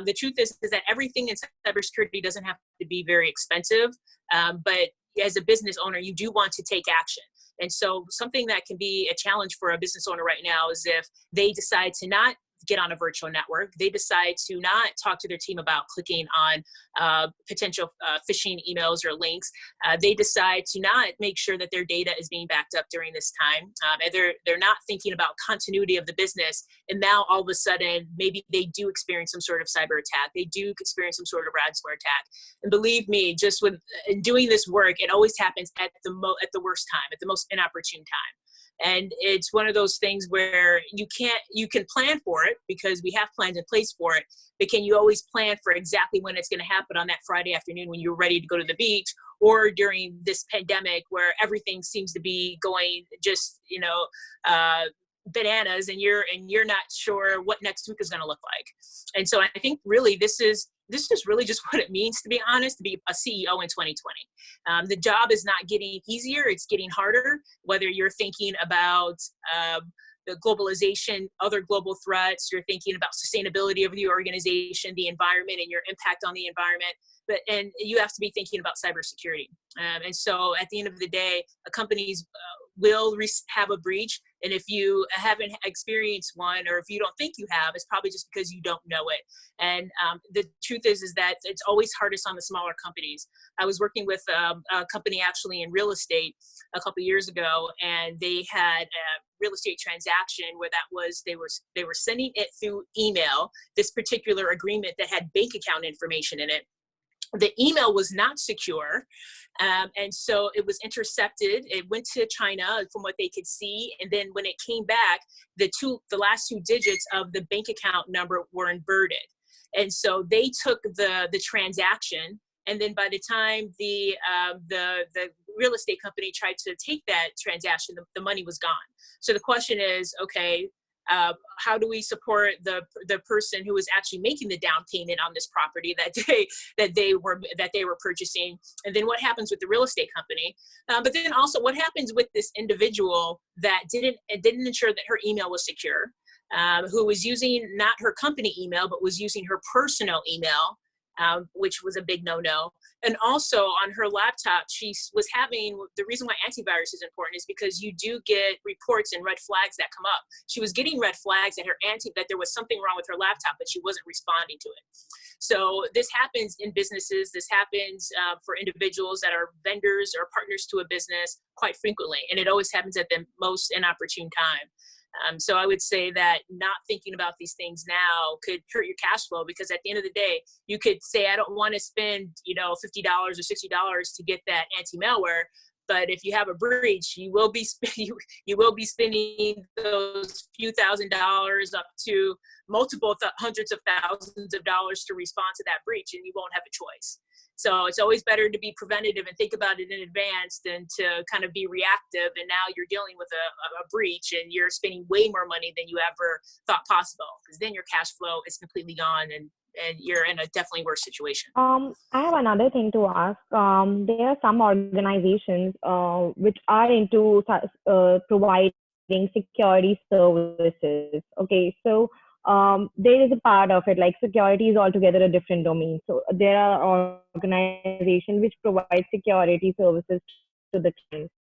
The truth is that everything in cybersecurity doesn't have to be very expensive, but as a business owner, you do want to take action. And so something that can be a challenge for a business owner right now is if they decide to not get on a virtual network, they decide to not talk to their team about clicking on potential phishing emails or links. They decide to not make sure that their data is being backed up during this time. And they're not thinking about continuity of the business. And now all of a sudden, maybe they do experience some sort of cyber attack. They do experience some sort of ransomware attack. And believe me, just with doing this work, it always happens at the worst time, at the most inopportune time. And it's one of those things where you can plan for it because we have plans in place for it, but can you always plan for exactly when it's going to happen on that Friday afternoon when you're ready to go to the beach, or during this pandemic where everything seems to be going just, bananas, and you're not sure what next week is going to look like. And so I think really this is really just what it means, to be honest, to be a CEO in 2020. The job is not getting easier, it's getting harder, whether you're thinking about the globalization, other global threats, you're thinking about sustainability of the organization, the environment, and your impact on the environment. And you have to be thinking about cybersecurity. And so at the end of the day, companies will have a breach. And if you haven't experienced one, or if you don't think you have, it's probably just because you don't know it. And the truth is that it's always hardest on the smaller companies. I was working with a company actually in real estate a couple of years ago, and they had a real estate transaction where they were sending it through email, this particular agreement that had bank account information in it. The email was not secure, and so it was intercepted. It went to China from what they could see, and then when it came back, the last two digits of the bank account number were inverted, and so they took the transaction. And then by the time the real estate company tried to take that transaction, the money was gone. So the question is, okay, how do we support the person who was actually making the down payment on this property that they were purchasing? And then what happens with the real estate company? But then also what happens with this individual that didn't ensure that her email was secure? who was using not her company email, but was using her personal email, which was a big no-no. And also on her laptop, she was having, the reason why antivirus is important is because you do get reports and red flags that come up. She was getting red flags that that there was something wrong with her laptop, but she wasn't responding to it. So this happens in businesses. This happens for individuals that are vendors or partners to a business quite frequently. And it always happens at the most inopportune time. So I would say that not thinking about these things now could hurt your cash flow, because at the end of the day, you could say, I don't want to spend, $50 or $60 to get that anti-malware. But if you have a breach, you will be spending those few $1,000s up to multiple hundreds of thousands of dollars to respond to that breach, and you won't have a choice. So it's always better to be preventative and think about it in advance than to kind of be reactive. And now you're dealing with a breach and you're spending way more money than you ever thought possible, because then your cash flow is completely gone and you're in a definitely worse situation. I have another thing to ask. There are some organizations which are into providing security services. Okay, so there is a part of it, like security is altogether a different domain. So there are organizations which provide security services to the clients.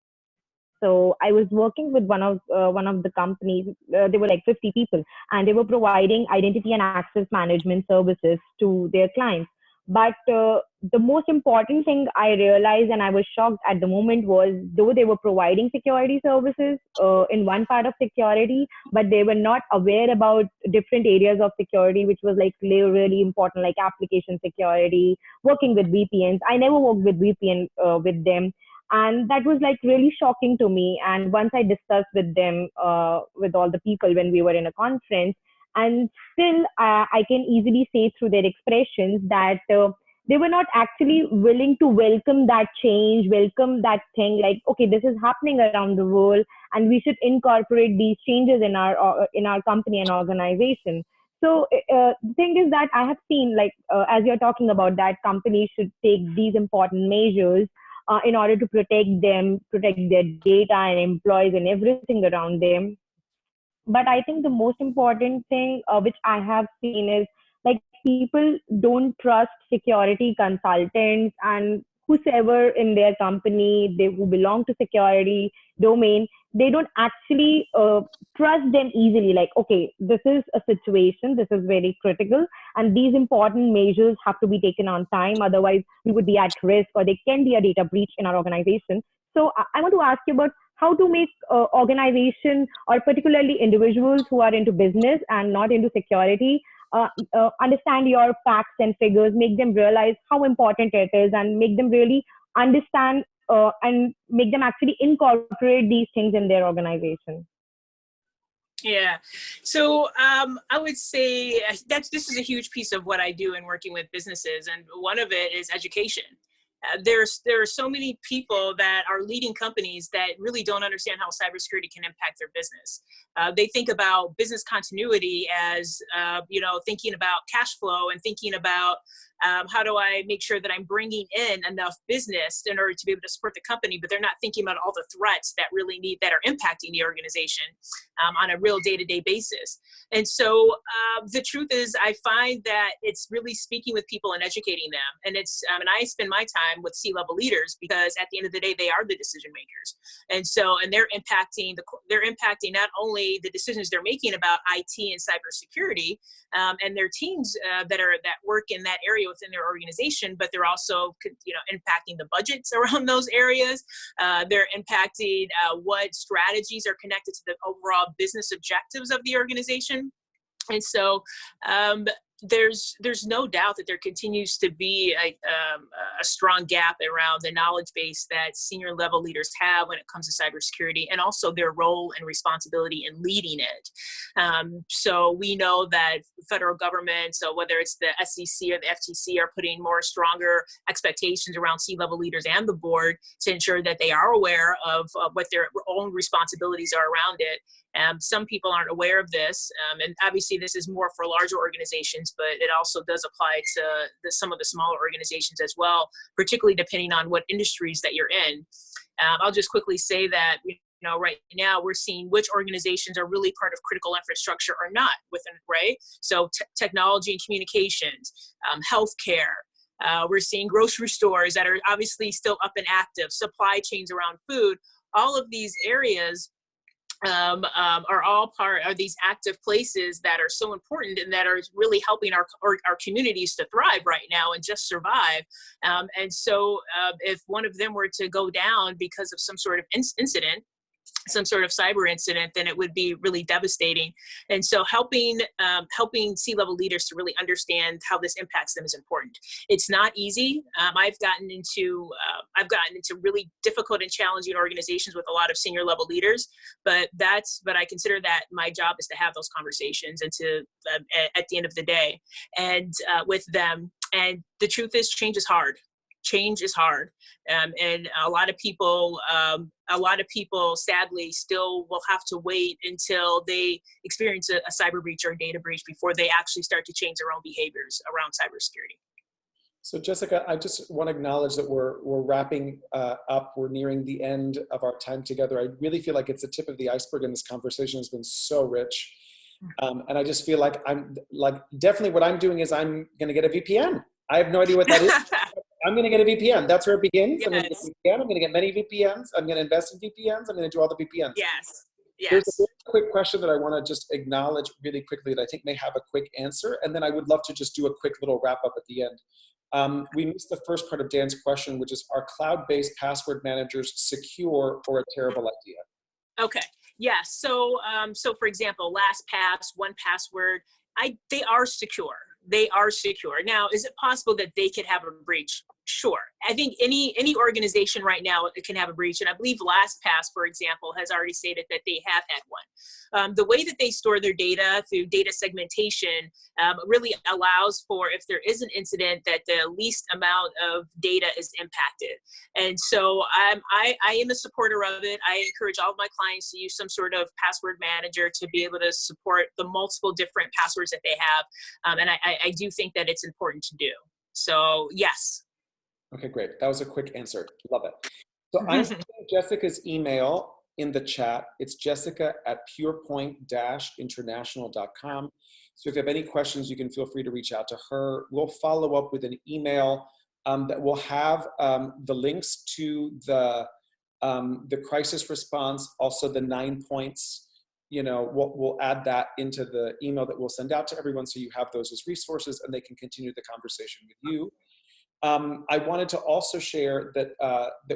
So I was working with one of the companies. There were like 50 people, and they were providing identity and access management services to their clients. But the most important thing I realized, and I was shocked at the moment, was though they were providing security services in one part of security, but they were not aware about different areas of security, which was like really important, like application security, working with VPNs. I never worked with VPN with them. And that was like really shocking to me. And once I discussed with them, with all the people when we were in a conference, and still I can easily say through their expressions that they were not actually willing to welcome that change, welcome that thing, like, okay, this is happening around the world and we should incorporate these changes in our company and organization. So the thing is that I have seen, like, as you're talking about, that companies should take these important measures in order to protect their data and employees and everything around them. But I think the most important thing which I have seen is, like, people don't trust security consultants and whosoever in their company who belong to security domain. They don't actually trust them easily. Like, okay, this is a situation, this is very critical, and these important measures have to be taken on time. Otherwise, we would be at risk, or there can be a data breach in our organization. So I want to ask you about how to make organization, or particularly individuals who are into business and not into security, understand your facts and figures, make them realize how important it is, and make them really understand and make them actually incorporate these things in their organization. Yeah. So I would say this is a huge piece of what I do in working with businesses. And one of it is education. There are so many people that are leading companies that really don't understand how cybersecurity can impact their business. They think about business continuity as, thinking about cash flow and thinking about how do I make sure that I'm bringing in enough business in order to be able to support the company, but they're not thinking about all the threats that are impacting the organization on a real day-to-day basis. And so the truth is, I find that it's really speaking with people and educating them. And and I spend my time with C-level leaders, because at the end of the day, they are the decision makers. And they're impacting not only the decisions they're making about IT and cybersecurity and their teams that work in that area within their organization, but they're also, impacting the budgets around those areas. They're impacting what strategies are connected to the overall business objectives of the organization. And so there's no doubt that there continues to be a strong gap around the knowledge base that senior level leaders have when it comes to cybersecurity, and also their role and responsibility in leading it. So we know that federal government, so whether it's the SEC or the FTC, are putting more stronger expectations around C-level leaders and the board to ensure that they are aware of what their own responsibilities are around it. Some people aren't aware of this, and obviously this is more for larger organizations, but it also does apply to some of the smaller organizations as well, particularly depending on what industries that you're in. I'll just quickly say that right now we're seeing which organizations are really part of critical infrastructure or not within, right? So technology and communications, healthcare. We're seeing grocery stores that are obviously still up and active, supply chains around food. All of these areas are these active places that are so important and that are really helping our communities to thrive right now and just survive. And so if one of them were to go down because of some sort of incident, some sort of cyber incident, then it would be really devastating. And so helping C-level leaders to really understand how this impacts them is important. It's not easy. I've gotten into really difficult and challenging organizations with a lot of senior level leaders, but I consider that my job is to have those conversations and to at the end of the day and with them. And the truth is, change is hard. Change is hard, and a lot of people sadly still will have to wait until they experience a cyber breach or a data breach before they actually start to change their own behaviors around cybersecurity. So Jessica, I just want to acknowledge that we're wrapping up. We're nearing the end of our time together. I really feel like it's the tip of the iceberg, and this conversation has been so rich. And I just feel like definitely what I'm doing is I'm going to get a VPN. I have no idea what that is. I'm going to get a VPN. That's where it begins. Yes. I'm going to get a VPN. I'm going to get many VPNs. I'm going to invest in VPNs. I'm going to do all the VPNs. Yes. There's a very quick question that I want to just acknowledge really quickly that I think may have a quick answer. And then I would love to just do a quick little wrap up at the end. We missed the first part of Dan's question, which is, are cloud-based password managers secure or a terrible idea? Okay. Yeah. So for example, LastPass, 1Password, they are secure. They are secure. Now, is it possible that they could have a breach? Sure. I think any organization right now can have a breach. And I believe LastPass, for example, has already stated that they have had one. The way that they store their data through data segmentation really allows for, if there is an incident, that the least amount of data is impacted. And so I am a supporter of it. I encourage all of my clients to use some sort of password manager to be able to support the multiple different passwords that they have. And I do think that it's important to do. So yes. Okay, great. That was a quick answer. Love it. So I'm putting Jessica's email in the chat. It's jessica@purepoint-international.com. So if you have any questions, you can feel free to reach out to her. We'll follow up with an email that will have the links to the crisis response, also the 9 points. We'll add that into the email that we'll send out to everyone, so you have those as resources and they can continue the conversation with you. I wanted to also share that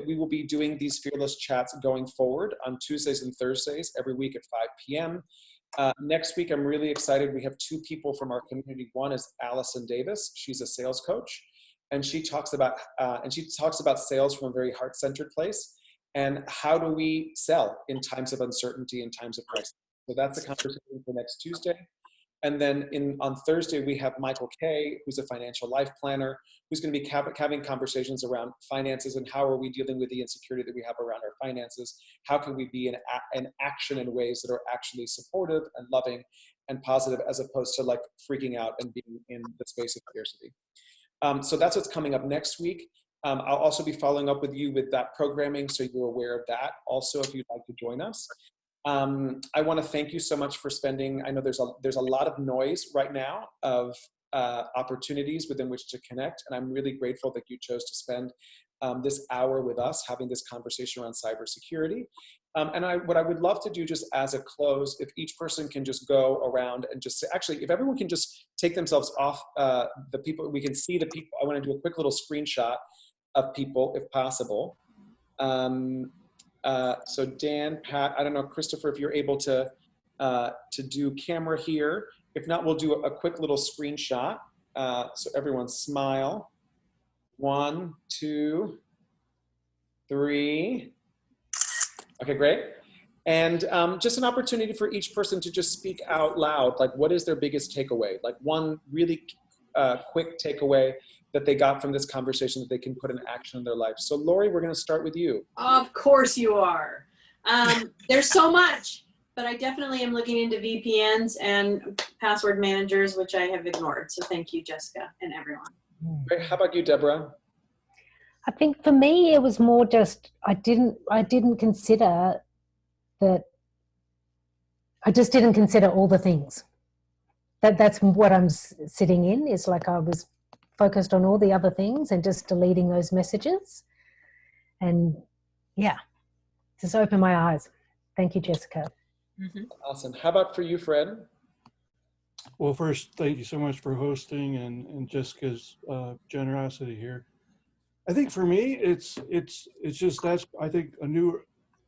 we will be doing these Fearless Chats going forward on Tuesdays and Thursdays every week at 5 p.m. Next week, I'm really excited. We have two people from our community. One is Allison Davis. She's a sales coach, and she talks about sales from a very heart-centered place. And how do we sell in times of uncertainty and times of crisis? So that's the conversation for next Tuesday. And then on Thursday, we have Michael Kay, who's a financial life planner, who's going to be having conversations around finances and how are we dealing with the insecurity that we have around our finances? How can we be in action in ways that are actually supportive and loving and positive, as opposed to like freaking out and being in the space of scarcity. So that's what's coming up next week. I'll also be following up with you with that programming, so you're aware of that also if you'd like to join us. I want to thank you so much for spending. I know there's a lot of noise right now of opportunities within which to connect, and I'm really grateful that you chose to spend this hour with us having this conversation around cybersecurity. And what I would love to do just as a close, if each person can just go around and just say, actually, if everyone can just take themselves off the people, we can see the people. I want to do a quick little screenshot of people if possible. So Dan, Pat, I don't know, Christopher, if you're able to do camera here. If not, we'll do a quick little screenshot. So everyone smile. 1, 2, 3. Okay, great. And just an opportunity for each person to just speak out loud. Like, what is their biggest takeaway? Like one really quick takeaway that they got from this conversation that they can put in action in their life. So Lori, we're going to start with you. Of course you are. There's so much, but I definitely am looking into VPNs and password managers, which I have ignored. So thank you, Jessica, and everyone. Great. How about you, Deborah? I think for me, it was more just, I didn't consider that I just didn't consider all the things. That's what I'm sitting in, is like I was focused on all the other things and just deleting those messages. And yeah, just open my eyes. Thank you, Jessica. Mm-hmm. Awesome. How about for you, Fred? Well, first, thank you so much for hosting and Jessica's generosity here. I think for me, it's just that's, I think, a new,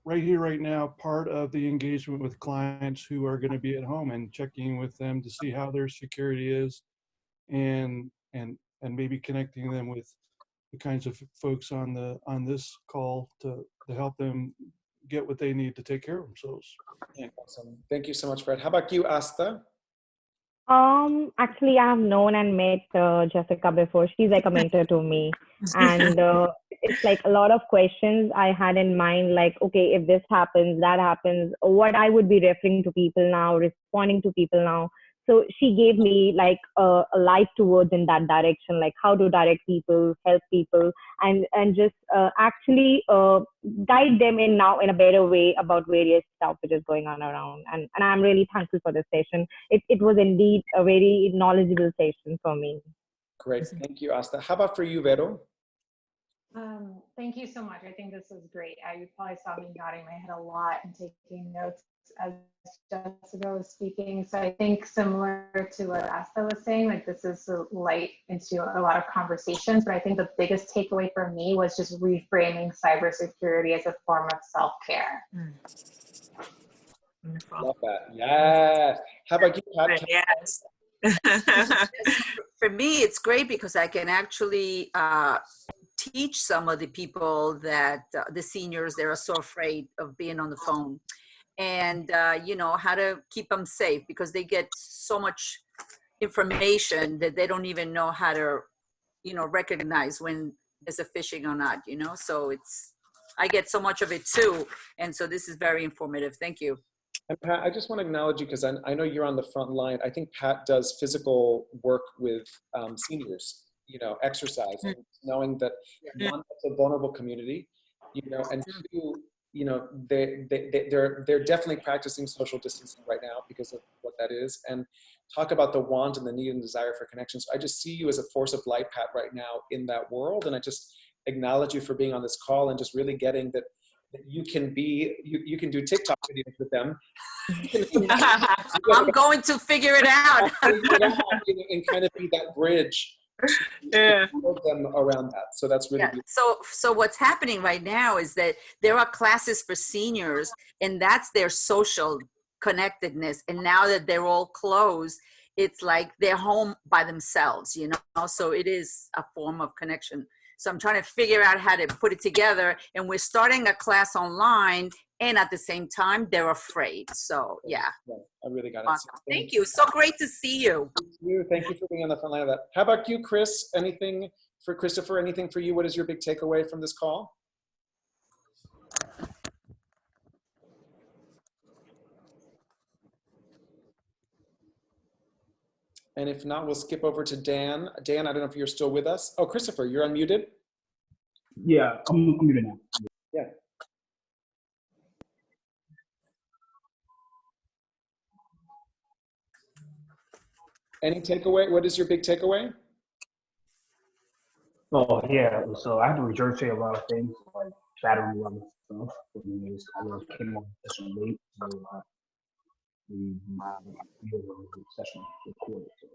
right here, right now, part of the engagement with clients who are going to be at home, and checking with them to see how their security is, and maybe connecting them with the kinds of folks on this call to help them get what they need to take care of themselves. Awesome. Thank you so much, Fred. How about you, Asta? Actually, I have known and met Jessica before. She's like a mentor to me. And it's like a lot of questions I had in mind, like, okay, if this happens, that happens, what I would be referring to people now, responding to people now. So she gave me like a light towards in that direction, like how to direct people, help people, and just actually guide them in now in a better way about various stuff which is going on around. And I'm really thankful for this session. It was indeed a very knowledgeable session for me. Great. Thank you, Asta. How about for you, Vero? Thank you so much. I think this is great. You probably saw me nodding my head a lot and taking notes as Jessica was speaking. So I think similar to what Asta was saying, like this is a light into a lot of conversations, but I think the biggest takeaway for me was just reframing cybersecurity as a form of self-care. Love that. Yes. How about you, Pat? Yes. For me, it's great because I can actually teach some of the people that the seniors, they're so afraid of being on the phone, and you know, how to keep them safe, because they get so much information that they don't even know how to, you know, recognize when there's a phishing or not, you know. So I get so much of it too, and so this is very informative. Thank you. And Pat, I just want to acknowledge you because I know you're on the front line. I think Pat does physical work with seniors, you know, exercise, and knowing that one, it's a vulnerable community, you know, and two, you know, they're definitely practicing social distancing right now because of what that is. And talk about the want and the need and desire for connection. So I just see you as a force of light, Pat, right now in that world. And I just acknowledge you for being on this call and just really getting that you can be, you can do TikTok videos with them. I'm going to figure it out. And kind of be that bridge to help them around that. So that's really beautiful. So what's happening right now is that there are classes for seniors, and that's their social connectedness. And now that they're all closed, it's like they're home by themselves, you know? So it is a form of connection. So I'm trying to figure out how to put it together, and we're starting a class online, and at the same time, they're afraid. So yeah. I really got it. Awesome. Thank you. So great to see you. Thank you for being on the front line of that. How about you, Chris? Anything for Christopher? Anything for you? What is your big takeaway from this call? And if not, we'll skip over to Dan. Dan, I don't know if you're still with us. Oh, Christopher, you're unmuted. Yeah, I'm muted now. Yeah. Any takeaway? What is your big takeaway? Oh, yeah. So I had to regurgitate a lot of things, like shattering a lot of stuff. I mean, I came on this one late, so we session recorded. So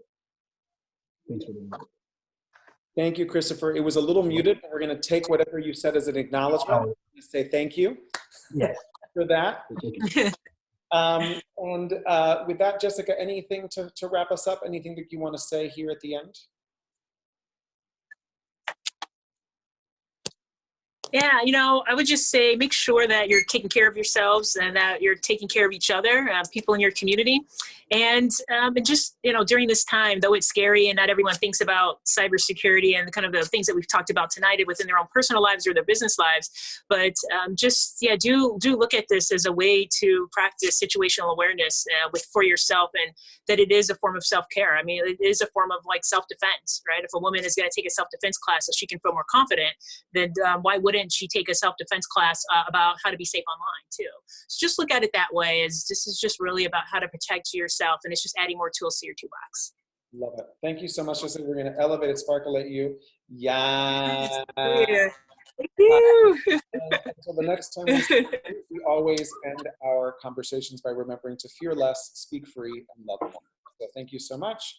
thanks for the input. Thank you, Christopher. It was a little muted, but we're going to take whatever you said as an acknowledgement. Oh. Say thank you. Yes. For that. And with that, Jessica, anything to wrap us up? Anything that you want to say here at the end? Yeah, you know, I would just say make sure that you're taking care of yourselves and that you're taking care of each other, people in your community. And just, you know, during this time, though it's scary and not everyone thinks about cybersecurity and kind of the things that we've talked about tonight within their own personal lives or their business lives, but do look at this as a way to practice situational awareness for yourself, and that it is a form of self-care. I mean, it is a form of like self-defense, right? If a woman is going to take a self-defense class so she can feel more confident, then why wouldn't didn't she take a self-defense class about how to be safe online too? So just look at it that way, as this is just really about how to protect yourself, and it's just adding more tools to your toolbox. Love it. Thank you so much, Jessica. We're going to elevate it, sparkle at you. Yeah. Thank you. Until the next time we always end our conversations by remembering to fear less, speak free, and love more. So thank you so much.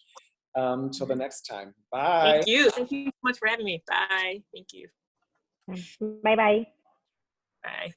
Till the next time. Bye. Thank you. Thank you so much for having me. Bye. Thank you. Bye bye. Bye.